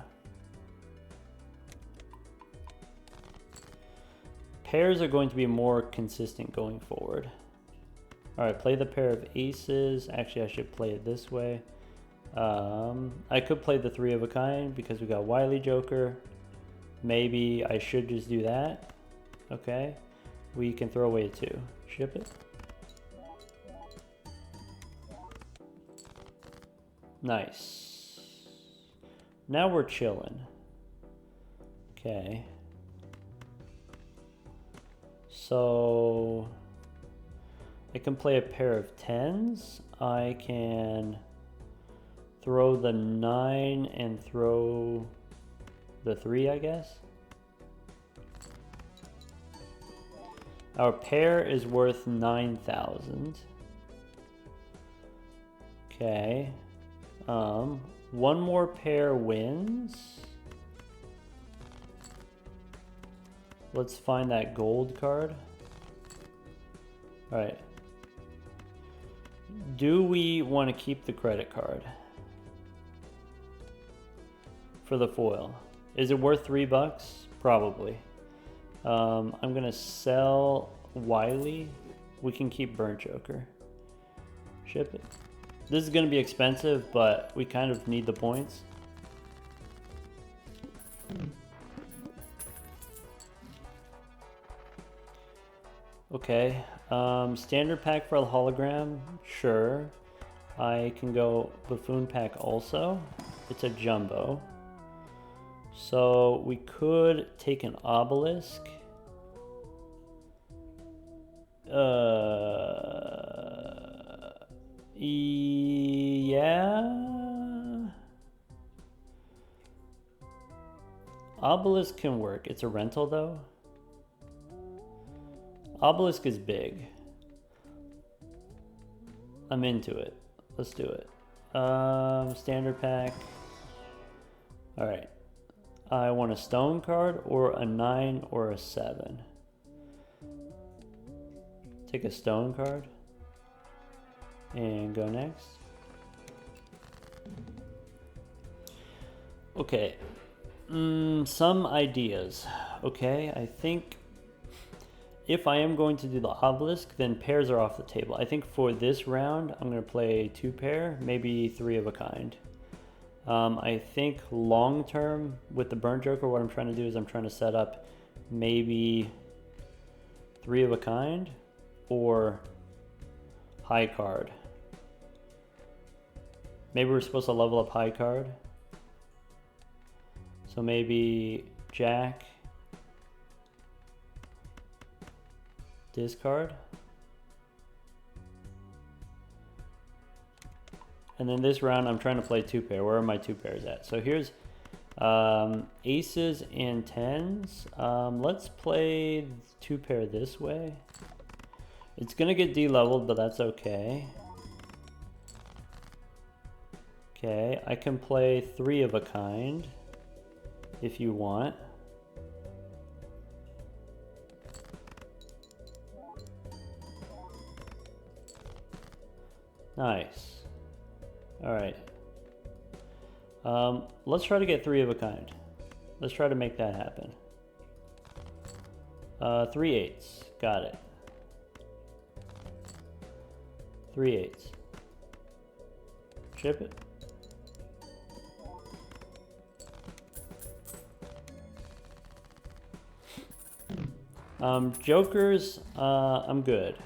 Pairs are going to be more consistent going forward. All right, play the pair of aces. Actually, I should play it this way. I could play the 3 of a kind because we got Wily Joker. Maybe I should just do that. Okay. We can throw away a 2. Ship it. Nice. Now we're chilling. Okay. So I can play a pair of 10s. I can throw the 9 and throw the 3, I guess. Our pair is worth 9,000. Okay. One more pair wins. Let's find that gold card. All right. Do we want to keep the credit card for the foil? Is it worth $3? Probably. I'm gonna sell Wily. We can keep burnt joker. Ship it. This is gonna be expensive, but we kind of need the points. Okay, standard pack for the hologram, sure. I can go buffoon pack also. It's a jumbo. So we could take an obelisk. Yeah. Obelisk can work. It's a rental though. Obelisk is big. I'm into it. Let's do it. Standard pack. All right. I want a stone card or a 9 or a 7. Take a stone card and go next. Okay. Some ideas. Okay, I think if I am going to do the obelisk, then pairs are off the table. I think for this round, I'm going to play 2 pair, maybe 3 of a kind. I think long term with the burnt joker, what I'm trying to do is I'm trying to set up maybe 3 of a kind or high card. Maybe we're supposed to level up high card. So maybe Jack, discard. And then this round I'm trying to play 2-pair. Where are my 2 pairs at? So here's aces and 10s. Let's play 2-pair this way. It's gonna get de-leveled, but that's okay. Okay, I can play 3 of a kind if you want. Nice. All right. Let's try to get 3 of a kind. Let's try to make that happen. 3 8s. Got it. 3 8s. Chip it. Jokers, I'm good.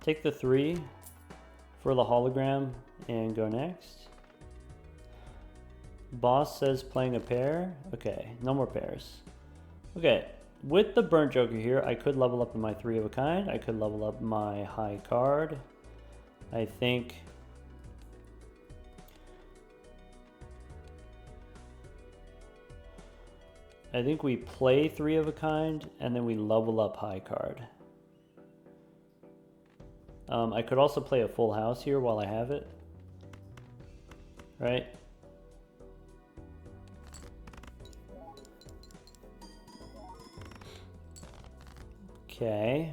Take the 3 for the hologram and go next. Boss says playing a pair. Okay, no more pairs. Okay, with the burnt joker here, I could level up my 3 of a kind. I could level up my high card. I think we play 3 of a kind and then we level up high card. I could also play a full house here while I have it. Right? Okay.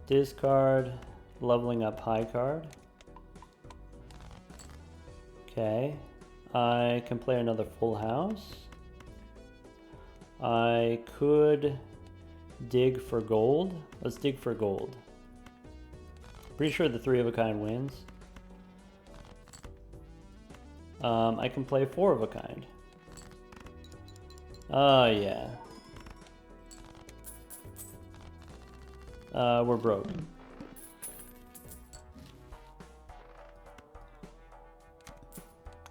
Discard, leveling up high card. Okay. I can play another full house. I could dig for gold. Let's dig for gold. Pretty sure the 3 of a kind wins. I can play 4 of a kind. Oh, yeah. We're broke.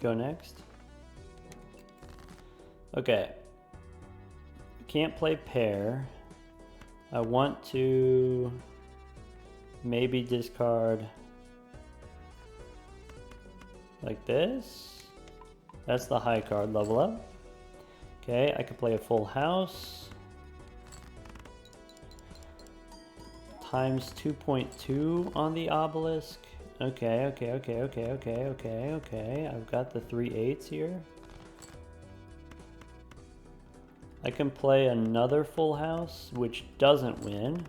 Go next. Okay. Can't play pair. I want to maybe discard like this. That's the high card, level up. Okay, I could play a full house. Times 2.2 on the obelisk. Okay. I've got the 3 8s here. I can play another full house, which doesn't win.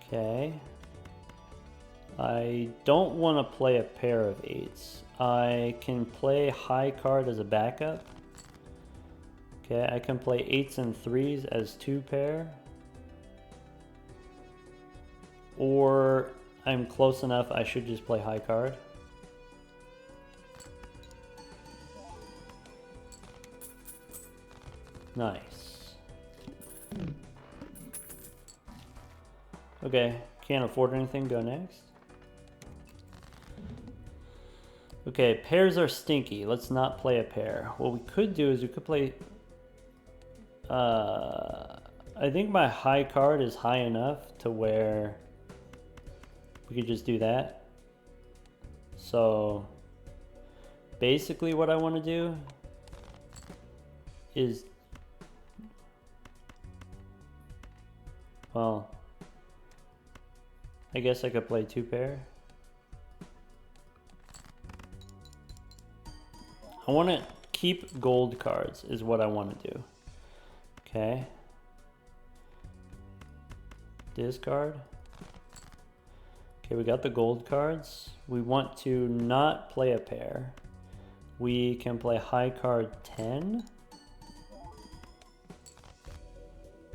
Okay. I don't want to play a pair of 8s. I can play high card as a backup. Okay, I can play 8s and 3s as 2 pair. Or I'm close enough, I should just play high card. Nice. Okay, can't afford anything, go next. Okay, pairs are stinky. Let's not play a pair. What we could do is we could play... I think my high card is high enough to where we could just do that. So basically what I want to do is... Well, I guess I could play 2 pair. I want to keep gold cards is what I want to do. Okay. Discard. Okay, we got the gold cards. We want to not play a pair. We can play high card 10.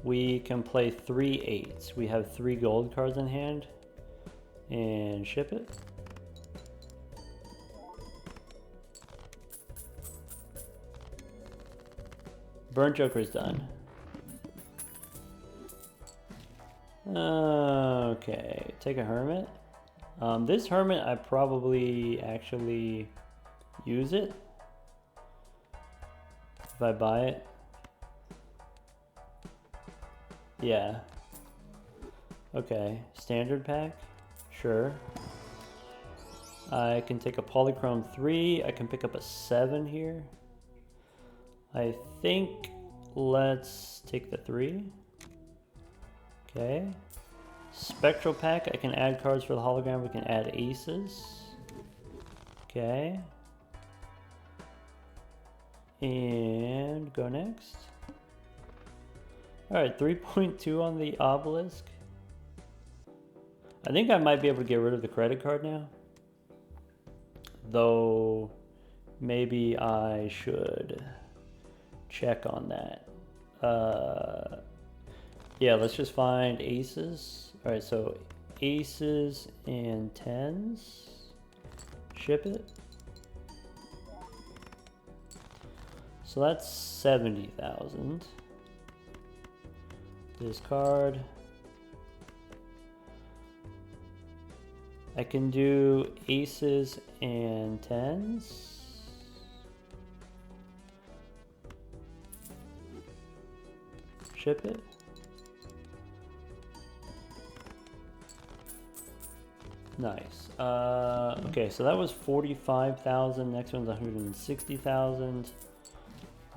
We can play 3 8s. We have 3 gold cards in hand. And ship it. Burnt Joker's done. Okay, take a hermit. This Hermit, I probably actually use it if I buy it. Yeah. Okay, standard pack, sure. I can take a Polychrome 3, I can pick up a 7 here. I think let's take the 3. Okay. Spectral pack, I can add cards for the hologram, we can add aces. Okay. And go next. Alright, 3.2 on the Obelisk. I think I might be able to get rid of the credit card now. Though, maybe I should check on that. Yeah, let's just find aces. Alright, so aces and 10s. Ship it. So that's 70,000. Discard. I can do aces and 10s. Ship it. Nice. Okay, so that was 45,000. Next one's 160,000.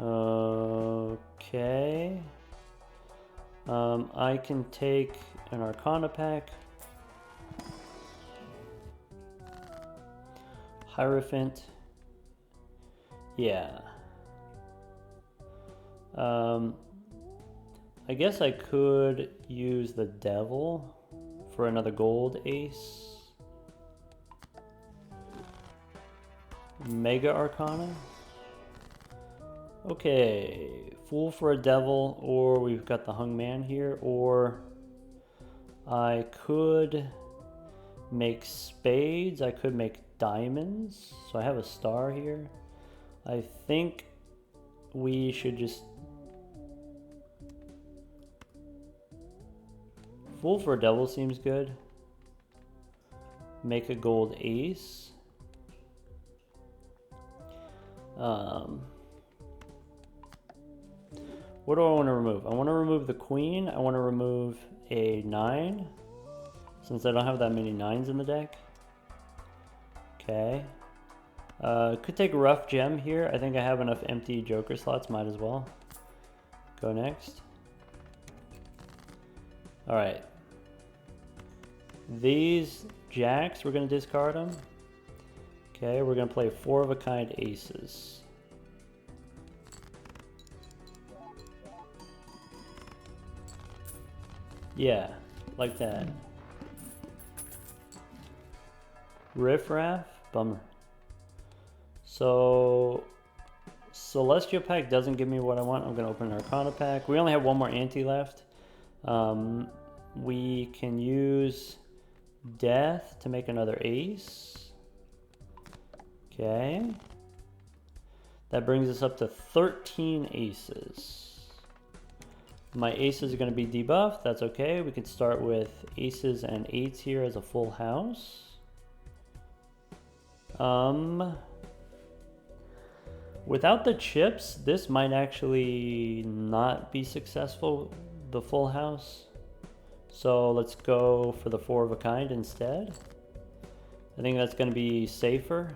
Okay. I can take an Arcana pack. Hierophant. Yeah. I guess I could use the Devil for another gold ace. Mega Arcana. Okay, Fool for a Devil, or we've got the Hung Man here, or I could make spades, I could make diamonds, so I have a star here. I think we should just Fool for a Devil seems good. Make a gold ace. What do I want to remove? I want to remove the queen. I want to remove a 9, since I don't have that many 9s in the deck. Okay. Could take Rough Gem here. I think I have enough empty Joker slots. Might as well. Go next. Alright. These jacks, we're going to discard them. Okay, we're going to play 4 of a kind aces. Yeah, like that. Riff Raff, bummer. So, Celestial pack doesn't give me what I want. I'm going to open an Arcana pack. We only have one more ante left. We can use Death to make another ace. Okay. That brings us up to 13 aces. My aces are going to be debuffed. That's okay. We can start with aces and 8s here as a full house. Without the chips, this might actually not be successful, the full house. So let's go for the 4 of a kind instead. I think that's going to be safer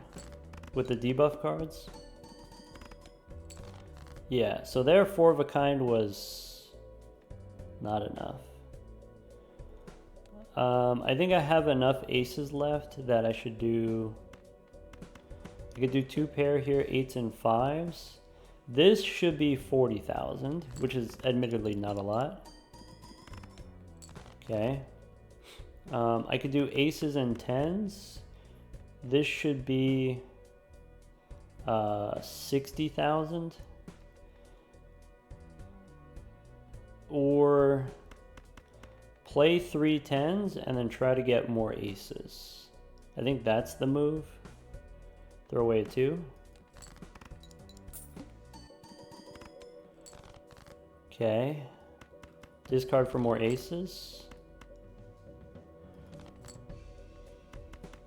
with the debuff cards. Yeah, so their 4 of a kind was not enough. I think I have enough aces left that I should do. I could do 2 pair here, 8s and 5s. This should be 40,000, which is admittedly not a lot. Okay. I could do aces and 10s. This should be 60,000. Or play 3 10s and then try to get more aces. I think that's the move. Throw away a 2. Okay. Discard for more aces.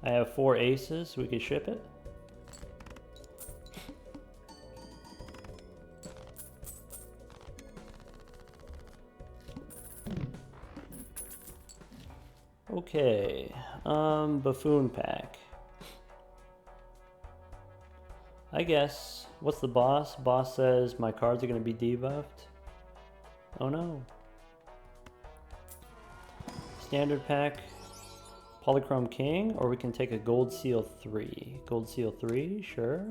I have 4 aces, so we can ship it. Okay, buffoon pack. I guess. What's the boss? Boss says my cards are going to be debuffed. Oh no. Standard pack. Polychrome King, or we can take a Gold Seal 3. Gold Seal 3, sure.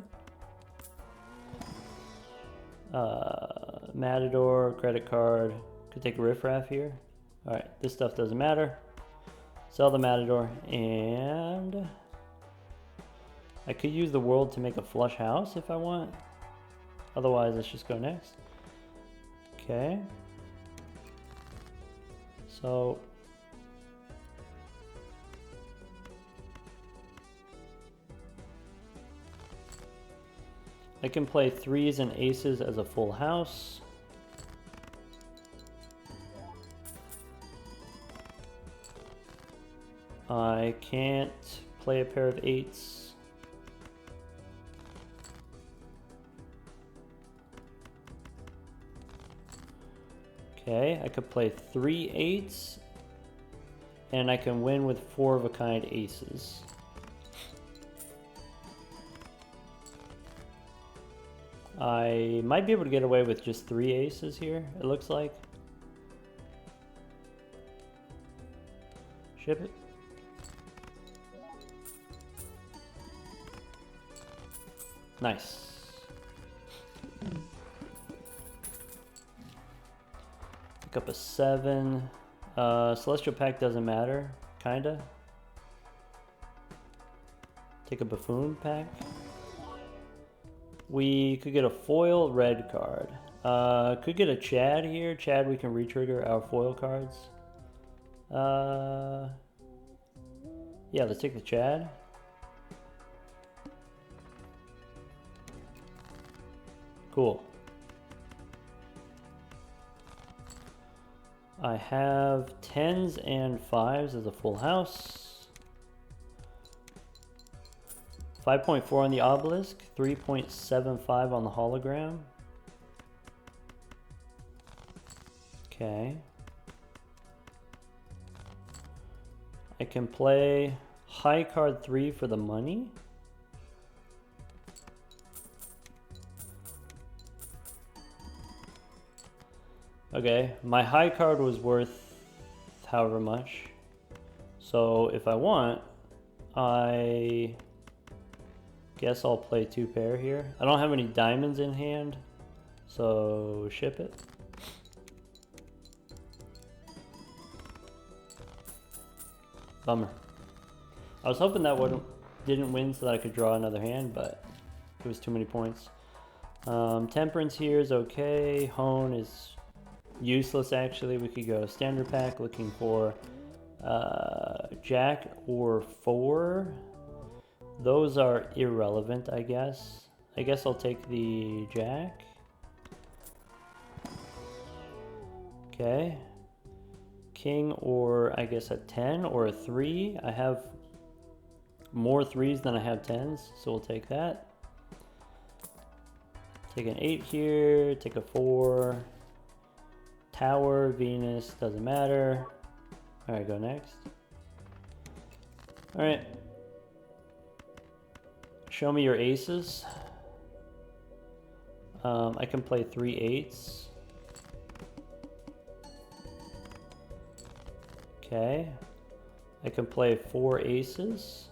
Matador, credit card. Could take a Riff Raff here. Alright, this stuff doesn't matter. Sell the Matador, and I could use the world to make a flush house if I want. Otherwise, let's just go next. Okay. So I can play 3s and aces as a full house. I can't play a pair of 8s. Okay, I could play 3 8s, and I can win with 4 of a kind aces. I might be able to get away with just 3 aces here, it looks like. Ship it. Nice. Pick up a 7. Celestial Pack doesn't matter, kinda. Take a Buffoon Pack. We could get a foil red card. Could get a Chad here. Chad, we can retrigger our foil cards. Yeah, let's take the Chad. Cool. I have 10s and 5s as a full house. 5.4 on the Obelisk, 3.75 on the hologram. Okay. I can play high card 3 for the money. Okay, my high card was worth however much. So if I want, I guess I'll play 2 pair here. I don't have any diamonds in hand, so ship it. Bummer. I was hoping that didn't win so that I could draw another hand, but it was too many points. Temperance here is okay. Hone is useless actually. We could go standard pack looking for Jack or 4. Those are irrelevant, I guess. I guess I'll take the Jack. Okay. King or I guess a 10 or a 3. I have more 3s than I have 10s, so we'll take that. Take an 8 here, take a 4. Tower, Venus, doesn't matter. Alright, go next. Alright. Show me your aces. I can play 3 8s. Okay. I can play 4 aces.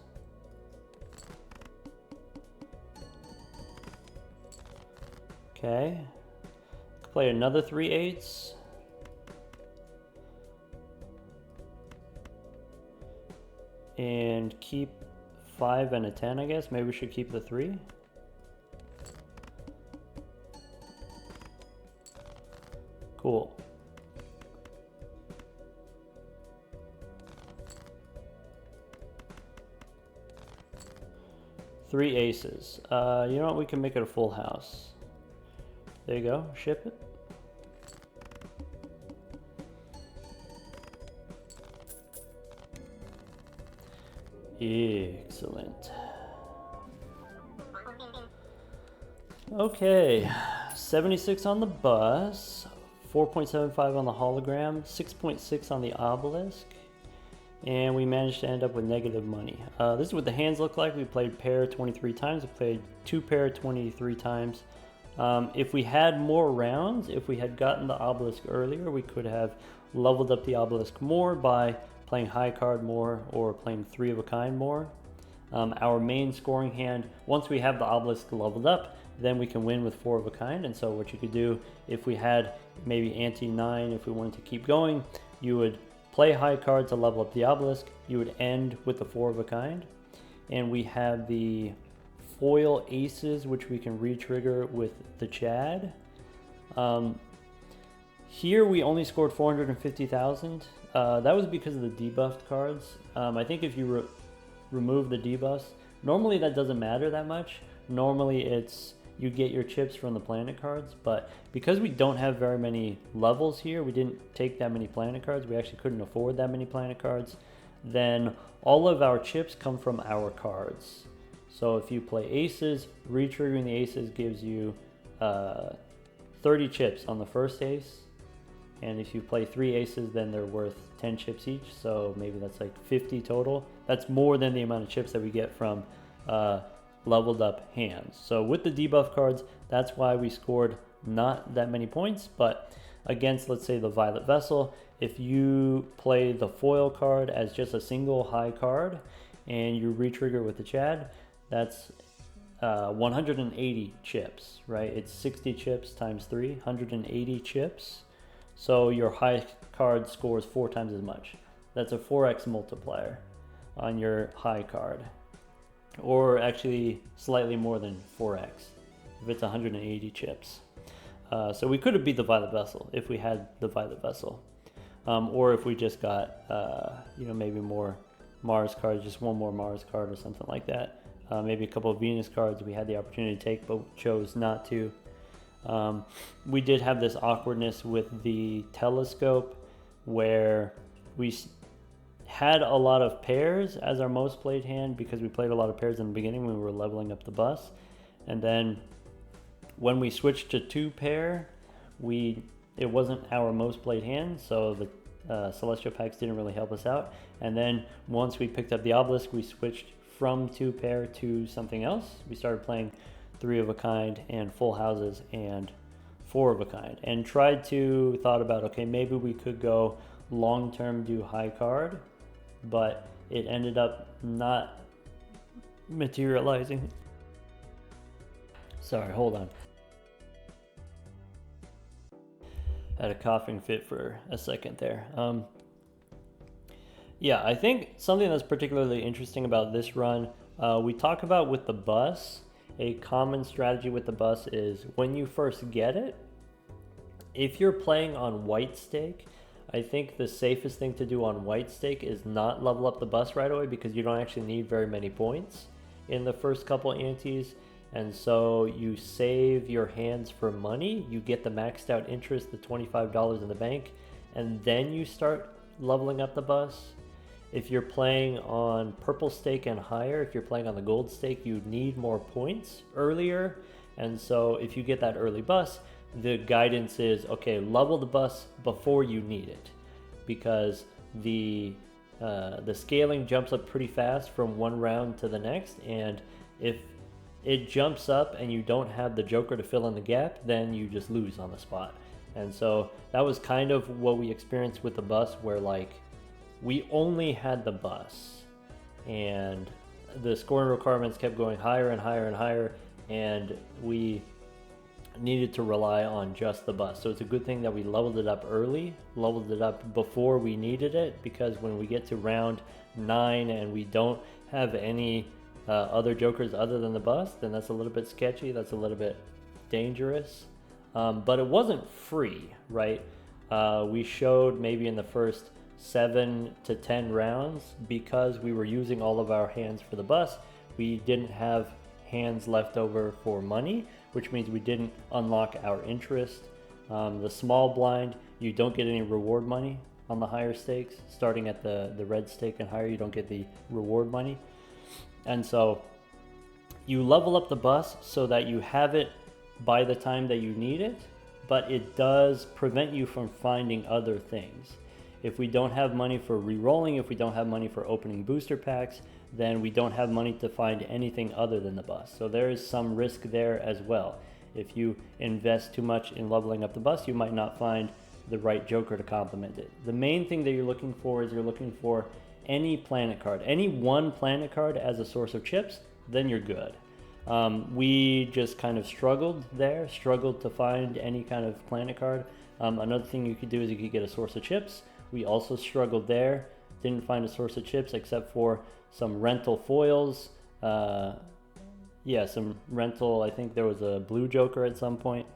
Okay. Play another 3 8s. And keep 5 and a 10, I guess. Maybe we should keep the 3. Cool. Three aces. You know what? We can make it a full house. There you go. Ship it. Excellent. Okay, 76 on the bus, 4.75 on the hologram, 6.6 on the obelisk, and we managed to end up with negative money. This is what the hands look like. We played pair 23 times, we played 2 pair 23 times. If we had more rounds, if we had gotten the obelisk earlier, we could have leveled up the obelisk more by playing high card more or playing 3 of a kind more. Our main scoring hand, once we have the obelisk leveled up, then we can win with 4 of a kind. And so what you could do, if we had maybe ante 9, if we wanted to keep going, you would play high card to level up the obelisk, you would end with the 4 of a kind. And we have the foil aces, which we can re-trigger with the Chad. Here we only scored 450,000. That was because of the debuffed cards. I think if you remove the debuffs, normally that doesn't matter that much. Normally it's you get your chips from the planet cards, but because we don't have very many levels here, we didn't take that many planet cards, we actually couldn't afford that many planet cards, then all of our chips come from our cards. So if you play aces, re-triggering the aces gives you 30 chips on the first ace, and if you play 3 aces, then they're worth 10 chips each, so maybe that's like 50 total. That's more than the amount of chips that we get from leveled up hands. So with the debuff cards, that's why we scored not that many points. But against, let's say, the Violet Vessel, if you play the foil card as just a single high card and you re-trigger with the Chad, that's 180 chips, right? It's 60 chips times 3, 180 chips. So your high card scores 4 times as much. That's a 4x multiplier on your high card, or actually slightly more than 4x if it's 180 chips. So we could have beat the Violet Vessel if we had the Violet Vessel, or if we just got maybe more Mars cards, just one more Mars card or something like that. Maybe a couple of Venus cards we had the opportunity to take but chose not to. We did have this awkwardness with the telescope where we had a lot of pairs as our most played hand because we played a lot of pairs in the beginning when we were leveling up the bus. And then when we switched to 2 pair, it wasn't our most played hand, so the Celestial packs didn't really help us out. And then once we picked up the obelisk, we switched from 2 pair to something else. We started playing 3 of a kind and full houses and 4 of a kind, and thought about, okay, maybe we could go long term, do high card, but it ended up not materializing. Sorry, hold on. Had a coughing fit for a second there. Yeah, I think something that's particularly interesting about this run, we talk about with the bus. A common strategy with the bus is when you first get it, if you're playing on white stake, I think the safest thing to do on white stake is not level up the bus right away, because you don't actually need very many points in the first couple antes, and so you save your hands for money. You get the maxed out interest, the $25 in the bank, and then you start leveling up the bus. If you're playing on purple stake and higher, if you're playing on the gold stake, you need more points earlier. And so if you get that early bus, the guidance is, okay, level the bus before you need it, because the scaling jumps up pretty fast from one round to the next. And if it jumps up and you don't have the Joker to fill in the gap, then you just lose on the spot. And so that was kind of what we experienced with the bus, where like, we only had the bus and the scoring requirements kept going higher and higher and higher, and we needed to rely on just the bus. So it's a good thing that we leveled it up early, leveled it up before we needed it, because when we get to round 9 and we don't have any other jokers other than the bus, then that's a little bit sketchy, that's a little bit dangerous. But it wasn't free, right? We showed maybe in the first 7 to 10 rounds, because we were using all of our hands for the bus, we didn't have hands left over for money, which means we didn't unlock our interest. The small blind, you don't get any reward money on the higher stakes. Starting at the red stake and higher, you don't get the reward money. And so you level up the bus so that you have it by the time that you need it, but it does prevent you from finding other things. If we don't have money for re-rolling, if we don't have money for opening booster packs, then we don't have money to find anything other than the bus. So there is some risk there as well. If you invest too much in leveling up the bus, you might not find the right Joker to complement it. The main thing that you're looking for is you're looking for any planet card. Any one planet card as a source of chips, then you're good. We just kind of struggled to find any kind of planet card. Another thing you could do is you could get a source of chips. We also struggled there, didn't find a source of chips except for some rental foils. Some rental, I think there was a blue Joker at some point.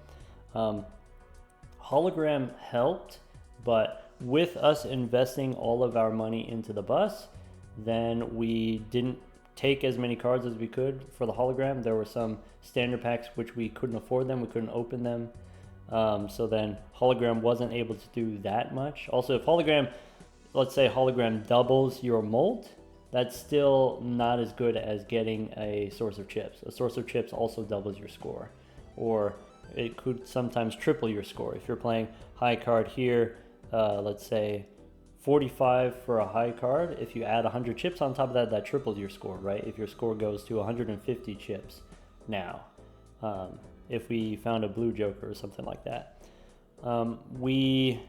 Hologram helped, but with us investing all of our money into the bus, then we didn't take as many cards as we could for the hologram. There were some standard packs which we couldn't afford them, we couldn't open them. So then hologram wasn't able to do that much. Also, if hologram, let's say hologram doubles your molt, that's still not as good as getting a source of chips. A source of chips also doubles your score, or it could sometimes triple your score. If you're playing high card here, let's say 45 for a high card, if you add 100 chips on top of that, that triples your score, right? If your score goes to 150 chips now, if we found a blue Joker or something like that. We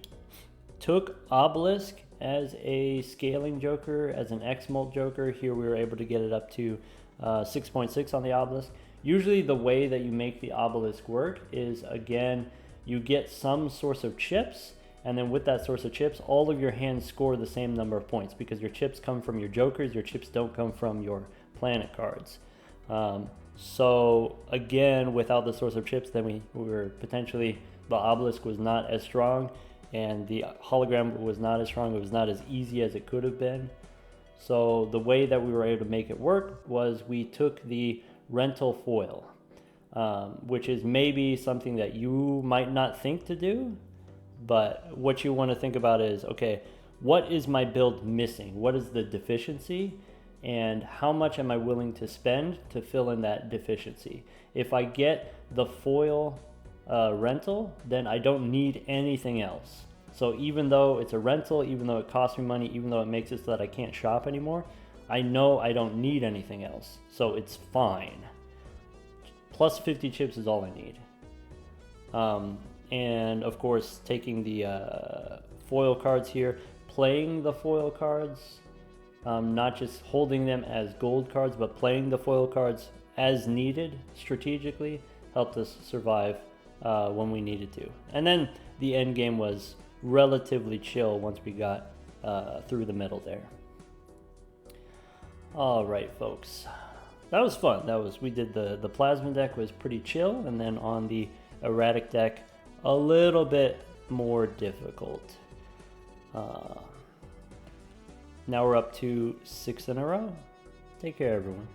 took Obelisk as a scaling Joker, as an X-Molt Joker. Here we were able to get it up to 6.6 on the Obelisk. Usually the way that you make the Obelisk work is, again, you get some source of chips, and then with that source of chips, all of your hands score the same number of points because your chips come from your Jokers, your chips don't come from your planet cards. So again, without the source of chips, then we were potentially, the Obelisk was not as strong, and the hologram was not as strong. It was not as easy as it could have been. So the way that we were able to make it work was we took the rental foil, which is maybe something that you might not think to do, but what you want to think about is, okay, what is my build missing? What is the deficiency? And how much am I willing to spend to fill in that deficiency? If I get the foil rental, then I don't need anything else. So even though it's a rental, even though it costs me money, even though it makes it so that I can't shop anymore, I know I don't need anything else. So it's fine. Plus 50 chips is all I need. And of course, taking the foil cards here, playing the foil cards, not just holding them as gold cards, but playing the foil cards as needed strategically, helped us survive when we needed to. And then the end game was relatively chill once we got through the middle there. All right, folks, that was fun. We did the plasma deck was pretty chill, and then on the erratic deck, a little bit more difficult. Now we're up to 6 in a row. Take care, everyone.